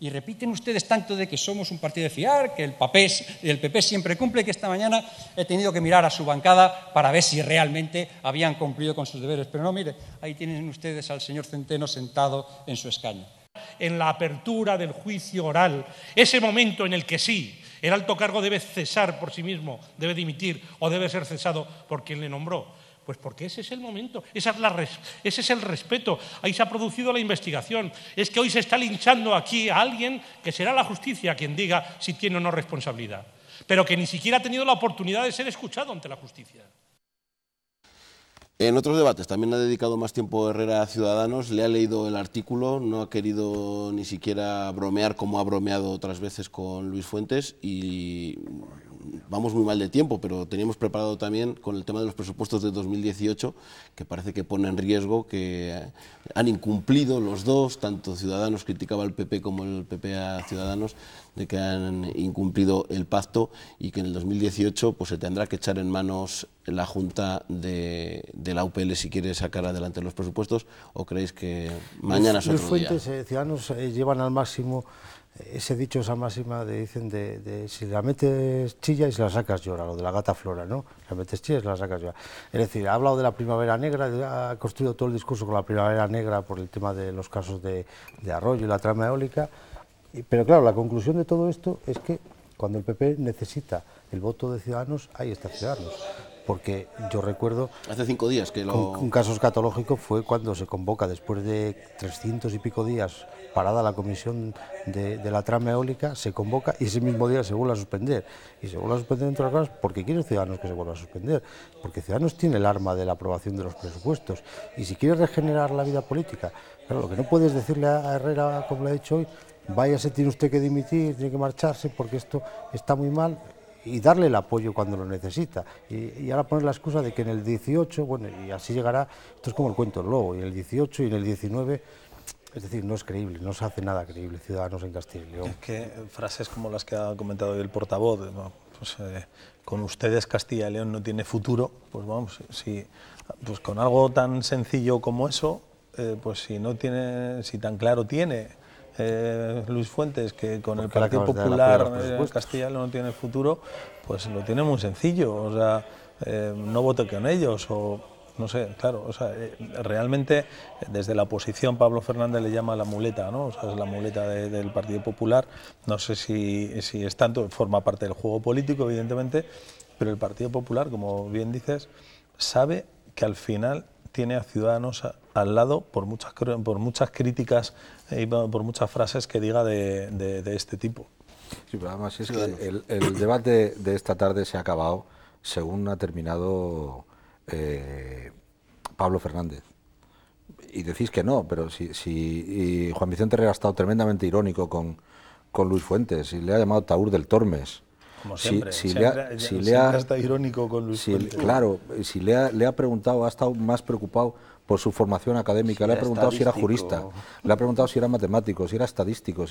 Y repiten ustedes tanto de que somos un partido de fiar, que el PP siempre cumple, que esta mañana he tenido que mirar a su bancada para ver si realmente habían cumplido con sus deberes. Pero no, mire, ahí tienen ustedes al señor Centeno sentado en su escaño. En la apertura del juicio oral, ese momento en el que sí, el alto cargo debe cesar por sí mismo, debe dimitir o debe ser cesado por quien le nombró. Pues porque ese es el momento, ese es el respeto, ahí se ha producido la investigación. Es que hoy se está linchando aquí a alguien que será la justicia quien diga si tiene o no responsabilidad, pero que ni siquiera ha tenido la oportunidad de ser escuchado ante la justicia. En otros debates también ha dedicado más tiempo Herrera a Ciudadanos, le ha leído el artículo, no ha querido ni siquiera bromear como ha bromeado otras veces con Luis Fuentes y vamos muy mal de tiempo, pero teníamos preparado también con el tema de los presupuestos de 2018, que parece que pone en riesgo que han incumplido los dos, tanto Ciudadanos criticaba al PP como el PP a Ciudadanos, de que han incumplido el pacto y que en el 2018 pues se tendrá que echar en manos la Junta de la UPL si quiere sacar adelante los presupuestos, o creéis que mañana es otro día. Luis Fuentes, Ciudadanos llevan al máximo ese dicho, esa máxima dicen de si la metes chilla y si la sacas llora, lo de la gata Flora, ¿no? La metes chilla y si la sacas llora. Es decir, ha hablado de la primavera negra, ha construido todo el discurso con la primavera negra por el tema de los casos de Arroyo y la trama eólica, pero claro, la conclusión de todo esto es que cuando el PP necesita el voto de Ciudadanos, ahí está Ciudadanos. Porque yo recuerdo... Hace 5 días que lo... Un caso escatológico fue cuando se convoca, después de 300 y pico días parada la comisión de la trama eólica, se convoca y ese mismo día se vuelve a suspender. Y se vuelve a suspender, entre otras cosas, porque quiere Ciudadanos que se vuelva a suspender. Porque Ciudadanos tiene el arma de la aprobación de los presupuestos. Y si quiere regenerar la vida política, claro, lo que no puedes decirle a Herrera, como le he dicho hoy, váyase, tiene usted que dimitir, tiene que marcharse, porque esto está muy mal, y darle el apoyo cuando lo necesita. Y ahora poner la excusa de que en el 18, bueno, y así llegará, esto es como el cuento del lobo, y en el 18 y en el 19, es decir, no es creíble, no se hace nada creíble Ciudadanos en Castilla y León. Es que frases como las que ha comentado hoy el portavoz, ¿no? Pues, con ustedes Castilla y León no tiene futuro, pues vamos, pues con algo tan sencillo como eso, pues si tan claro tiene Luis Fuentes que con el Partido Popular Castilla y León no tiene futuro, pues lo tiene muy sencillo, o sea, no vote con ellos, o no sé, claro, o sea, realmente desde la oposición Pablo Fernández le llama la muleta, ¿no? O sea, es la muleta del Partido Popular, no sé si es tanto, forma parte del juego político, evidentemente, pero el Partido Popular, como bien dices, sabe que al final tiene a Ciudadanos al lado por muchas críticas y por muchas frases que diga de este tipo. Sí, pero además es que el debate de esta tarde se ha acabado según ha terminado Pablo Fernández. Y decís que no, pero si Juan Vicente Herrera ha estado tremendamente irónico con Luis Fuentes y le ha llamado Taur del Tormes. Como siempre, siempre ha estado irónico con Luis Fuentes. Claro, si le ha preguntado, ha estado más preocupado por su formación académica, le ha preguntado si era jurista, le ha preguntado si era matemático, si era estadístico,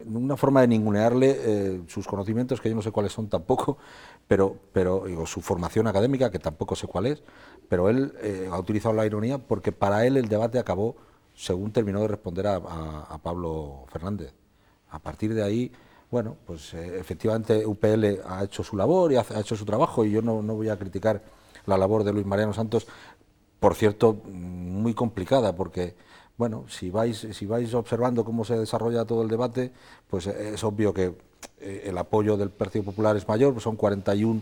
una forma de ningunearle sus conocimientos, que yo no sé cuáles son tampoco, pero su formación académica, que tampoco sé cuál es, pero él ha utilizado la ironía porque para él el debate acabó según terminó de responder a Pablo Fernández. A partir de ahí, bueno, pues efectivamente UPL ha hecho su labor y ha hecho su trabajo, y yo no voy a criticar la labor de Luis Mariano Santos, por cierto, muy complicada, porque, bueno, si vais observando cómo se desarrolla todo el debate, pues es obvio que el apoyo del Partido Popular es mayor, pues son 41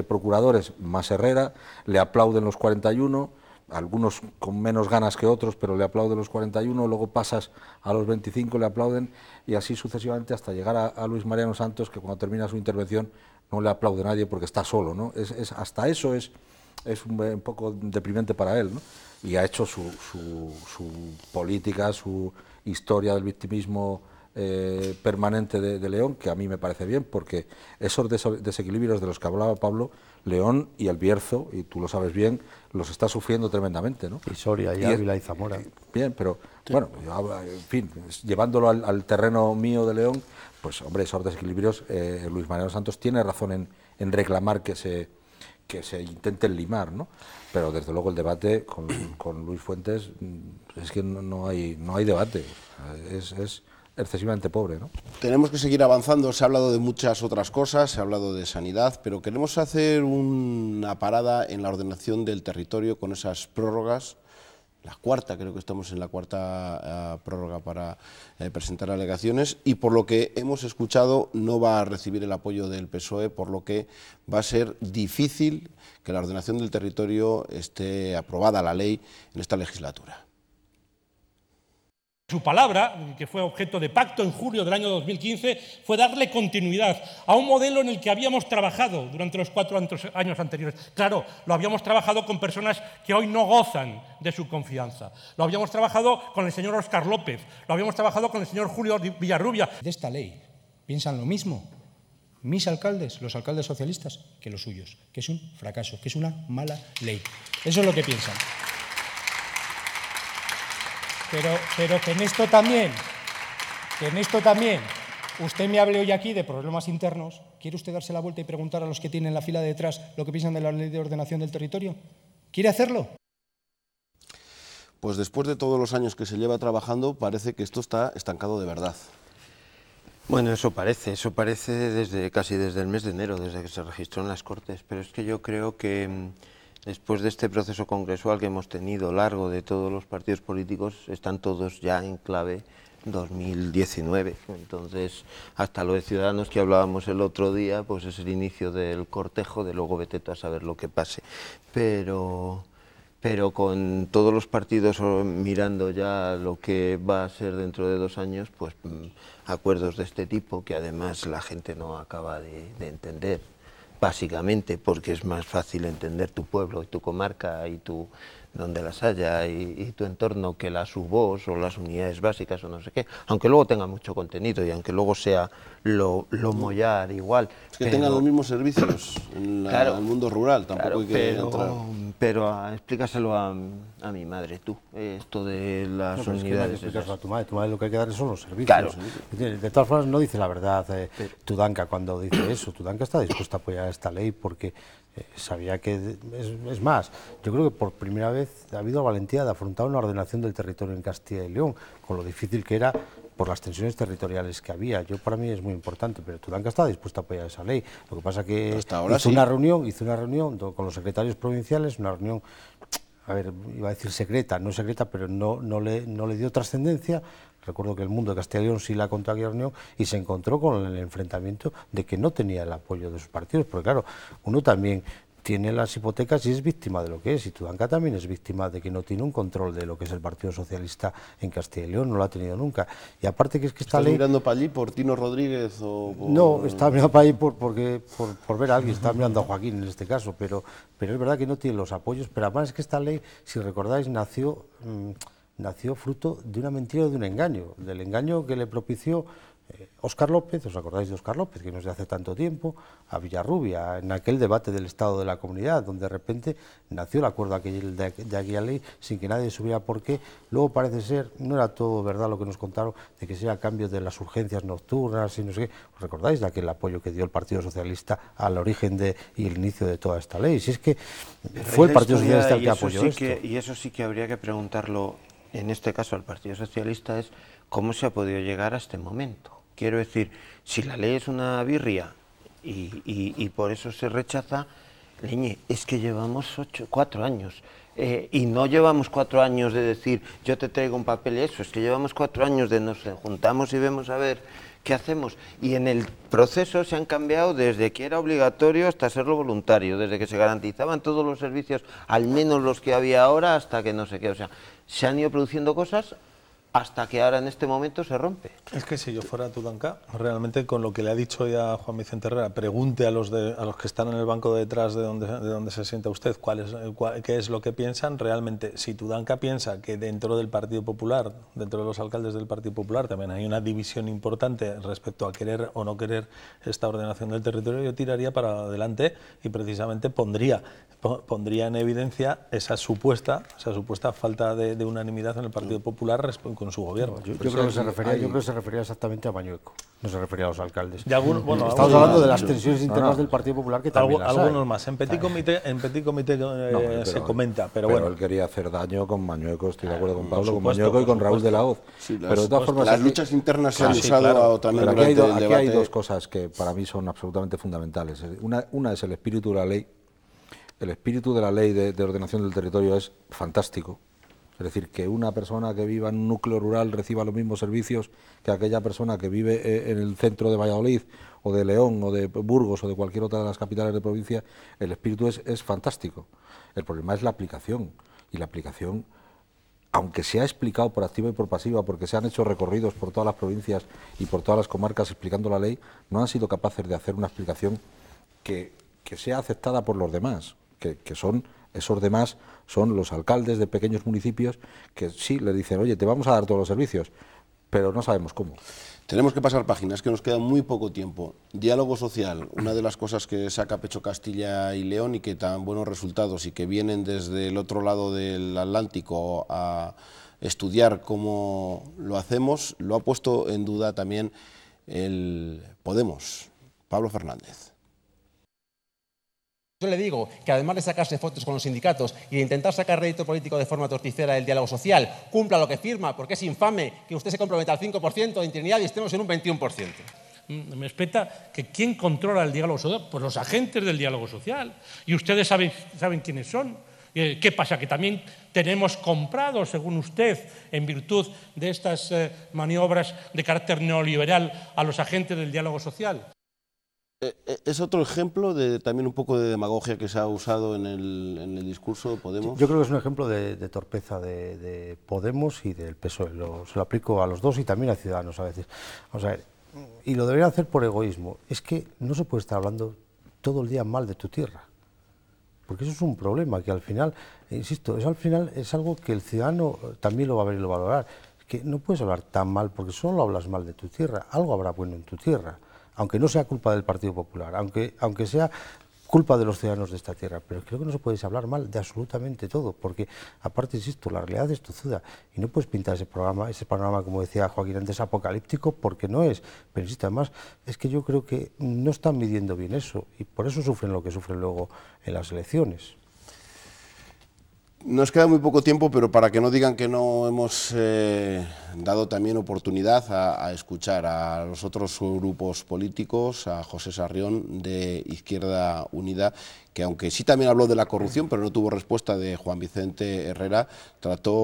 procuradores más Herrera, le aplauden los 41, algunos con menos ganas que otros, pero le aplauden los 41, luego pasas a los 25, le aplauden, y así sucesivamente hasta llegar a Luis Mariano Santos, que cuando termina su intervención no le aplaude nadie porque está solo, ¿no? Hasta eso es un poco deprimente para él, ¿no? Y ha hecho su política, su historia del victimismo permanente de León, que a mí me parece bien, porque esos desequilibrios de los que hablaba Pablo, León y el Bierzo, y tú lo sabes bien, los está sufriendo tremendamente, ¿no? Y Soria, y Ávila y Zamora. Bien, pero bueno, en fin, llevándolo al terreno mío de León, pues hombre, esos desequilibrios, Luis Mariano Santos tiene razón en reclamar que se intenten limar, ¿no? Pero desde luego el debate con Luis Fuentes es que no hay debate, es excesivamente pobre, ¿no? Tenemos que seguir avanzando, se ha hablado de muchas otras cosas, se ha hablado de sanidad, pero queremos hacer una parada en la ordenación del territorio con esas prórrogas. La cuarta, creo que estamos en la cuarta prórroga para presentar alegaciones, y por lo que hemos escuchado no va a recibir el apoyo del PSOE, por lo que va a ser difícil que la ordenación del territorio esté aprobada la ley en esta legislatura. Su palabra, que fue objeto de pacto en julio del año 2015, fue darle continuidad a un modelo en el que habíamos trabajado durante los 4 años anteriores. Claro, lo habíamos trabajado con personas que hoy no gozan de su confianza. Lo habíamos trabajado con el señor Óscar López, lo habíamos trabajado con el señor Julio Villarrubia. De esta ley piensan lo mismo mis alcaldes, los alcaldes socialistas, que los suyos, que es un fracaso, que es una mala ley. Eso es lo que piensan. Pero que en esto también, usted me hable hoy aquí de problemas internos. ¿Quiere usted darse la vuelta y preguntar a los que tienen la fila de detrás lo que piensan de la ley de ordenación del territorio? ¿Quiere hacerlo? Pues después de todos los años que se lleva trabajando, parece que esto está estancado de verdad. Bueno, eso parece casi desde el mes de enero, desde que se registró en las Cortes, pero es que yo creo que después de este proceso congresual que hemos tenido largo de todos los partidos políticos, están todos ya en clave 2019. Entonces, hasta lo de Ciudadanos que hablábamos el otro día, pues es el inicio del cortejo, de luego vete tú a saber lo que pase. Pero con todos los partidos mirando ya lo que va a ser dentro de 2 años, pues acuerdos de este tipo que además la gente no acaba de entender. Básicamente porque es más fácil entender tu pueblo y tu comarca y donde las haya y tu entorno que las UBOs o las unidades básicas o no sé qué, aunque luego tenga mucho contenido y aunque luego sea lo mollar igual. Es que tengan los mismos servicios en el mundo rural, tampoco hay que entrar. Pero explícaselo a mi madre tú, esto de las unidades. A tu madre lo que hay que dar son los servicios. Claro. De todas formas no dice la verdad Tudanca cuando dice eso. Tudanca está dispuesta a apoyar esta ley porque sabía que, es más, yo creo que por primera vez ha habido valentía de afrontar una ordenación del territorio en Castilla y León, con lo difícil que era por las tensiones territoriales que había. Para mí es muy importante, pero Tudanca está dispuesta a apoyar esa ley. Lo que pasa que hizo una reunión con los secretarios provinciales, una reunión, a ver, iba a decir secreta, no secreta, pero no le dio trascendencia. Recuerdo que el Mundo de Castilla y León sí la contó aquella reunión y se encontró con el enfrentamiento de que no tenía el apoyo de sus partidos, porque claro, uno también tiene las hipotecas y es víctima de lo que es, y Tudanca también es víctima de que no tiene un control de lo que es el Partido Socialista en Castilla y León, no lo ha tenido nunca. Y aparte que es que esta ley... ¿Estás mirando para allí por Tino Rodríguez o...? No, estaba mirando para allí por ver a alguien, estaba mirando a Joaquín en este caso, pero es verdad que no tiene los apoyos, pero además es que esta ley, si recordáis, nació fruto de una mentira o de un engaño, del engaño que le propició Óscar López, ¿os acordáis de Óscar López, que no es de hace tanto tiempo, a Villarrubia, en aquel debate del Estado de la Comunidad, donde de repente nació el acuerdo de aquella ley sin que nadie supiera por qué? Luego parece ser, no era todo verdad lo que nos contaron, de que sea a cambio de las urgencias nocturnas y no sé qué. ¿Os recordáis de aquel apoyo que dio el Partido Socialista al origen y el inicio de toda esta ley? Si es que fue el Partido Socialista el que apoyó esto. Y eso sí que habría que preguntarlo, en este caso al Partido Socialista, es cómo se ha podido llegar a este momento. Quiero decir, si la ley es una birria y por eso se rechaza, leñe, es que llevamos 4 años. Y no llevamos 4 años de decir, yo te traigo un papel y eso, es que llevamos 4 años de nos juntamos y vemos a ver ¿qué hacemos? Y en el proceso se han cambiado desde que era obligatorio hasta serlo voluntario, desde que se garantizaban todos los servicios, al menos los que había ahora, hasta que no sé qué. O sea, se han ido produciendo cosas hasta que ahora en este momento se rompe. Es que si yo fuera Tudanca, realmente con lo que le ha dicho ya Juan Vicente Herrera, pregunte a los que están en el banco de detrás de donde se sienta usted qué es lo que piensan. Realmente, si Tudanca piensa que dentro del Partido Popular, dentro de los alcaldes del Partido Popular, también hay una división importante respecto a querer o no querer esta ordenación del territorio, yo tiraría para adelante y precisamente pondría en evidencia esa supuesta falta de unanimidad en el Partido Popular con su gobierno. Yo creo que se refería exactamente a Mañueco, no se refería a los alcaldes. Estamos hablando de las tensiones internas del Partido Popular, que también las hay. Algunos más. En Petit Comité se comenta, pero bueno. Él quería hacer daño con Mañueco, estoy de acuerdo con Pablo, con Mañueco y con Raúl de la Hoz. Sí, pero de todas formas, las luchas internas se han usado también durante el debate. Aquí hay dos cosas que para mí son absolutamente fundamentales. Una es el espíritu de la ley. El espíritu de la ley de ordenación del territorio es fantástico. Es decir, que una persona que viva en un núcleo rural reciba los mismos servicios que aquella persona que vive en el centro de Valladolid o de León o de Burgos o de cualquier otra de las capitales de provincia. El espíritu es fantástico. El problema es la aplicación. Y la aplicación, aunque se ha explicado por activa y por pasiva, porque se han hecho recorridos por todas las provincias y por todas las comarcas explicando la ley, no han sido capaces de hacer una explicación que sea aceptada por los demás, que son... Esos demás son los alcaldes de pequeños municipios que sí le dicen, oye, te vamos a dar todos los servicios, pero no sabemos cómo. Tenemos que pasar páginas, que nos queda muy poco tiempo. Diálogo social, una de las cosas que saca pecho Castilla y León y que tan buenos resultados y que vienen desde el otro lado del Atlántico a estudiar cómo lo hacemos, lo ha puesto en duda también el Podemos. Pablo Fernández. Yo le digo que además de sacarse fotos con los sindicatos y de intentar sacar rédito político de forma torticera del diálogo social, cumpla lo que firma, porque es infame que usted se comprometa al 5% de interinidad y estemos en un 21%. Me espeta que ¿quién controla el diálogo social? Pues los agentes del diálogo social. Y ustedes saben quiénes son. ¿Qué pasa? Que también tenemos comprados, según usted, en virtud de estas maniobras de carácter neoliberal, a los agentes del diálogo social. ¿Es otro ejemplo de también un poco de demagogia que se ha usado en el discurso de Podemos? Yo creo que es un ejemplo de torpeza de Podemos y del PSOE. Se lo aplico a los dos y también a Ciudadanos a veces. Vamos a ver, y lo deberían hacer por egoísmo. Es que no se puede estar hablando todo el día mal de tu tierra, porque eso es un problema que al final, insisto, eso al final es algo que el ciudadano también lo va a ver y lo va a valorar. Es que no puedes hablar tan mal porque solo hablas mal de tu tierra. Algo habrá bueno en tu tierra, aunque no sea culpa del Partido Popular, aunque sea culpa de los ciudadanos de esta tierra, pero creo que no se puede hablar mal de absolutamente todo, porque aparte, insisto, la realidad es tozuda y no puedes pintar ese panorama, como decía Joaquín antes, apocalíptico, porque no es. Pero insisto, además, es que yo creo que no están midiendo bien eso y por eso sufren lo que sufren luego en las elecciones. Nos queda muy poco tiempo, pero para que no digan que no hemos dado también oportunidad a escuchar a los otros grupos políticos, a José Sarrión de Izquierda Unida, que aunque sí también habló de la corrupción, pero no tuvo respuesta de Juan Vicente Herrera, trató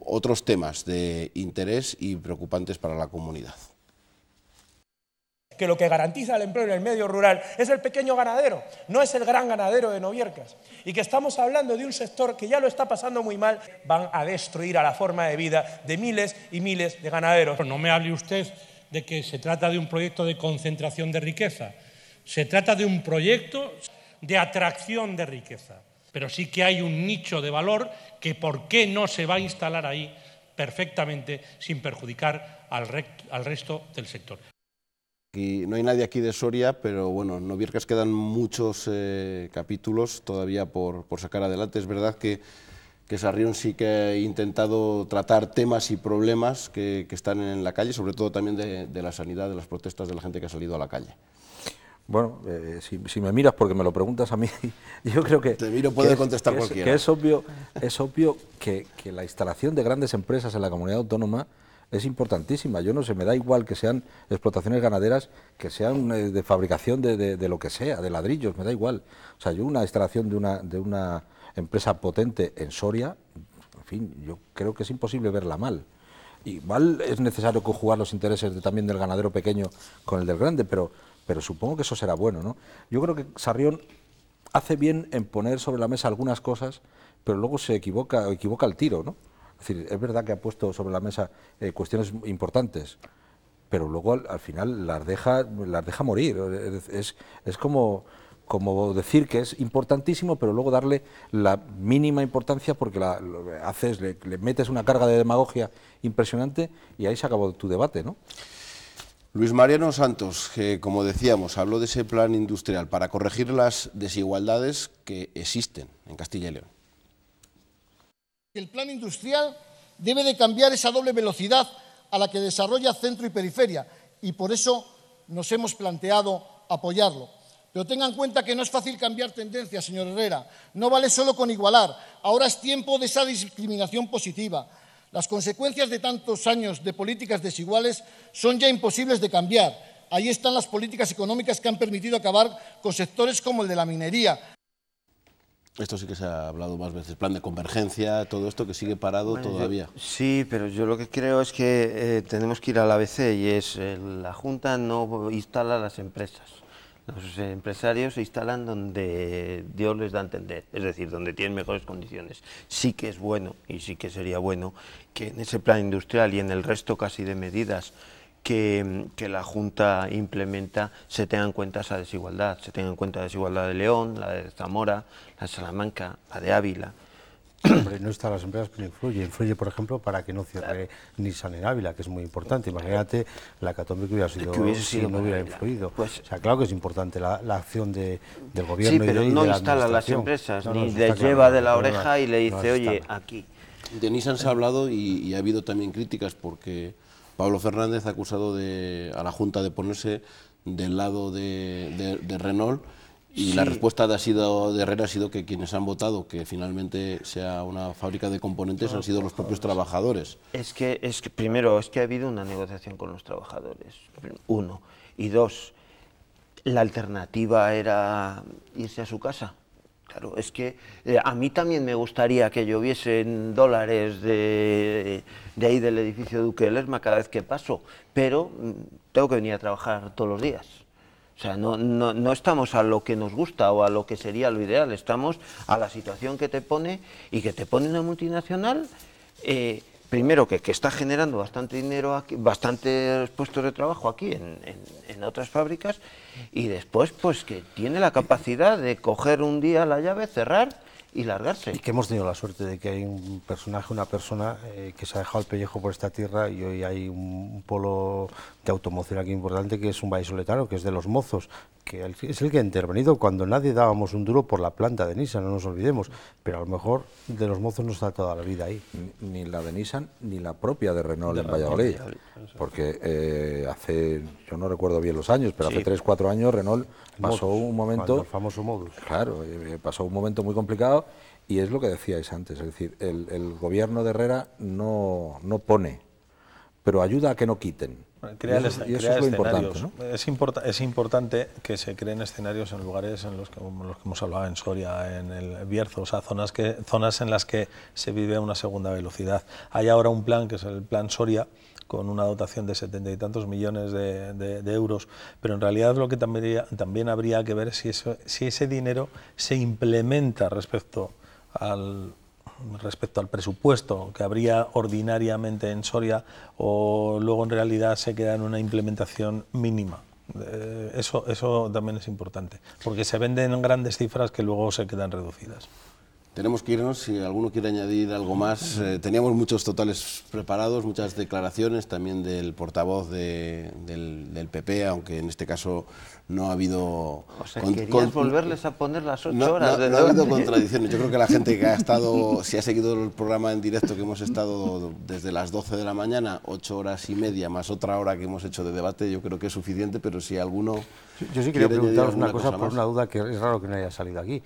otros temas de interés y preocupantes para la comunidad. Que lo que garantiza el empleo en el medio rural es el pequeño ganadero, no es el gran ganadero de Noviercas. Y que estamos hablando de un sector que ya lo está pasando muy mal, van a destruir a la forma de vida de miles y miles de ganaderos. No me hable usted de que se trata de un proyecto de concentración de riqueza, se trata de un proyecto de atracción de riqueza, pero sí que hay un nicho de valor que por qué no se va a instalar ahí perfectamente sin perjudicar al resto del sector. Y no hay nadie aquí de Soria, pero bueno, en Noviercas quedan muchos capítulos todavía por sacar adelante. Es verdad que Sarrión sí que ha intentado tratar temas y problemas que están en la calle, sobre todo también de la sanidad, de las protestas de la gente que ha salido a la calle. Bueno, si me miras porque me lo preguntas a mí, yo creo que... Te miro, puede contestar cualquiera. Que es obvio que la instalación de grandes empresas en la comunidad autónoma es importantísima. Yo no sé, me da igual que sean explotaciones ganaderas, que sean de fabricación de lo que sea, de ladrillos, me da igual. O sea, yo una instalación de una empresa potente en Soria, en fin, yo creo que es imposible verla mal. igual es necesario conjugar los intereses también del ganadero pequeño con el del grande, pero supongo que eso será bueno, ¿no? Yo creo que Sarrión hace bien en poner sobre la mesa algunas cosas, pero luego se equivoca el tiro, ¿no? Es decir, es verdad que ha puesto sobre la mesa cuestiones importantes, pero luego al final las deja morir. Es como decir que es importantísimo, pero luego darle la mínima importancia porque le metes una carga de demagogia impresionante y ahí se acabó tu debate, ¿no? Luis Mariano Santos, que como decíamos, habló de ese plan industrial para corregir las desigualdades que existen en Castilla y León. El plan industrial debe de cambiar esa doble velocidad a la que desarrolla centro y periferia y por eso nos hemos planteado apoyarlo. Pero tengan en cuenta que no es fácil cambiar tendencias, señor Herrera. No vale solo con igualar. Ahora es tiempo de esa discriminación positiva. Las consecuencias de tantos años de políticas desiguales son ya imposibles de cambiar. Ahí están las políticas económicas que han permitido acabar con sectores como el de la minería. Esto sí que se ha hablado más veces, plan de convergencia, todo esto que sigue parado todavía. Sí, pero yo lo que creo es que tenemos que ir al ABC y es la Junta no instala las empresas. Los empresarios se instalan donde Dios les da a entender, es decir, donde tienen mejores condiciones. Sí que es bueno, y sí que sería bueno, que en ese plan industrial y en el resto casi de medidas que la Junta implementa se tenga en cuenta esa desigualdad. Se tenga en cuenta la desigualdad de León, la de Zamora, la de Salamanca, la de Ávila. Hombre, no está las empresas, pero influye, por ejemplo, para que no cierre Nissan en Ávila, que es muy importante. Imagínate la catombe que hubiera sido, si no hubiera influido. Pues, o sea, claro que es importante la acción del gobierno. Sí, pero no instala las empresas, ni les lleva de la oreja y le dice, oye, aquí. De Nissan se ha hablado y ha habido también críticas porque Pablo Fernández ha acusado a la Junta de ponerse del lado de Renault. Y sí. La respuesta de Herrera ha sido que quienes han votado que finalmente sea una fábrica de componentes han sido los propios trabajadores. Es que primero, es que ha habido una negociación con los trabajadores, uno. Y dos, la alternativa era irse a su casa. Claro, es que a mí también me gustaría que lloviesen dólares de ahí del edificio Duque de Lerma cada vez que paso, pero tengo que venir a trabajar todos los días. O sea, no estamos a lo que nos gusta o a lo que sería lo ideal, estamos a la situación que te pone y que te pone una multinacional, primero que está generando bastante dinero aquí, bastantes puestos de trabajo aquí en otras fábricas y después pues que tiene la capacidad de coger un día la llave, cerrar y largarse. Y que hemos tenido la suerte de que hay un personaje, una persona que se ha dejado el pellejo por esta tierra y hoy hay un polo de automoción aquí importante que es un vallisoletano, que es de Los Mozos, que es el que ha intervenido cuando nadie dábamos un duro por la planta de Nissan, no nos olvidemos, pero a lo mejor de Los Mozos no está toda la vida ahí. Ni la de Nissan ni la propia de Renault en Valladolid, porque hace, yo no recuerdo bien los años, pero sí, hace 3-4 años Renault pasó un momento, el famoso modus. Claro, pasó un momento muy complicado y es lo que decíais antes, es decir, el gobierno de Herrera no pone, pero ayuda a que no quiten. Crea eso es lo importante, ¿no? Es importante que se creen escenarios en lugares en los que hemos hablado, en Soria, en el Bierzo, o sea, zonas en las que se vive una segunda velocidad. Hay ahora un plan, que es el Plan Soria, con una dotación de 70 y tantos millones de euros, pero en realidad lo que también habría que ver es si ese dinero se implementa respecto al presupuesto que habría ordinariamente en Soria o luego en realidad se queda en una implementación mínima. Eso también es importante, porque se venden grandes cifras que luego se quedan reducidas. Tenemos que irnos, si alguno quiere añadir algo más. Teníamos muchos totales preparados, muchas declaraciones, también del portavoz del PP, aunque en este caso no ha habido... O sea, ¿querías volverles a poner las 8 horas? No ha habido contradicciones. Yo creo que la gente que ha estado, si ha seguido el programa en directo, que hemos estado desde las 12 de la mañana, 8 horas y media, más otra hora que hemos hecho de debate, yo creo que es suficiente, pero si alguno... Yo sí quería preguntaros una cosa por una duda que es raro que no haya salido aquí.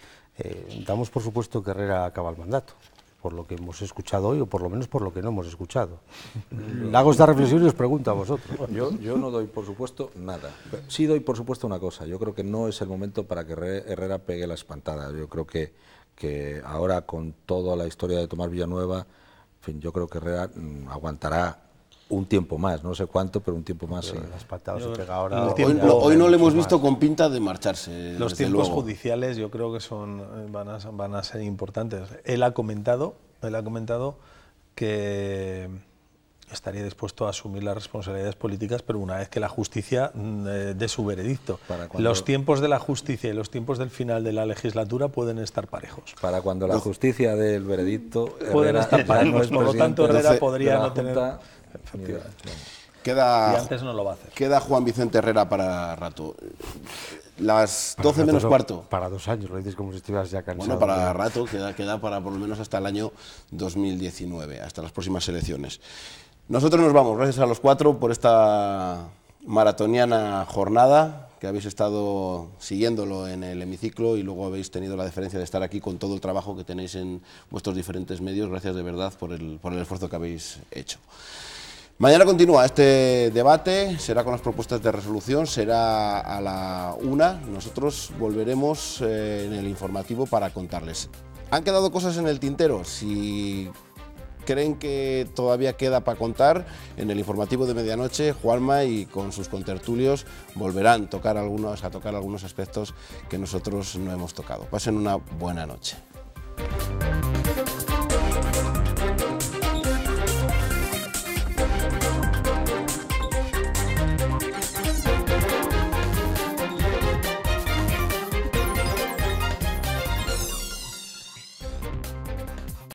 Damos por supuesto que Herrera acaba el mandato, por lo que hemos escuchado hoy, o por lo menos por lo que no hemos escuchado. Hago esta reflexión y os pregunto a vosotros. Yo no doy por supuesto nada. Sí doy por supuesto una cosa. Yo creo que no es el momento para que Herrera pegue la espantada. Yo creo que ahora con toda la historia de Tomás Villanueva, en fin, yo creo que Herrera aguantará un tiempo más, no sé cuánto, pero un tiempo más. Sí. Las patadas se pega ahora. Hoy no le hemos visto con pinta de marcharse. Los tiempos judiciales yo creo que van a ser importantes. Él ha comentado que estaría dispuesto a asumir las responsabilidades políticas, pero una vez que la justicia dé su veredicto. Los tiempos de la justicia y los tiempos del final de la legislatura pueden estar parejos. Para cuando la justicia dé el veredicto, pueden estar parejos. Por lo tanto, Herrera podría no tener... Y antes no lo va a hacer. Queda Juan Vicente Herrera para rato. Las 12 menos cuarto. Para 2 años, lo dices como si estuvieras ya cansado. Bueno, para rato, queda para por lo menos hasta el año 2019, hasta las próximas elecciones. Nosotros nos vamos, gracias a los 4 por esta maratoniana jornada, que habéis estado siguiéndolo en el hemiciclo y luego habéis tenido la deferencia de estar aquí con todo el trabajo que tenéis en vuestros diferentes medios. Gracias de verdad por el esfuerzo que habéis hecho. Mañana continúa este debate, será con las propuestas de resolución, será a la 1. Nosotros volveremos en el informativo para contarles. Han quedado cosas en el tintero. Si creen que todavía queda para contar, en el informativo de medianoche, Juanma y con sus contertulios volverán a tocar algunos aspectos que nosotros no hemos tocado. Pasen una buena noche.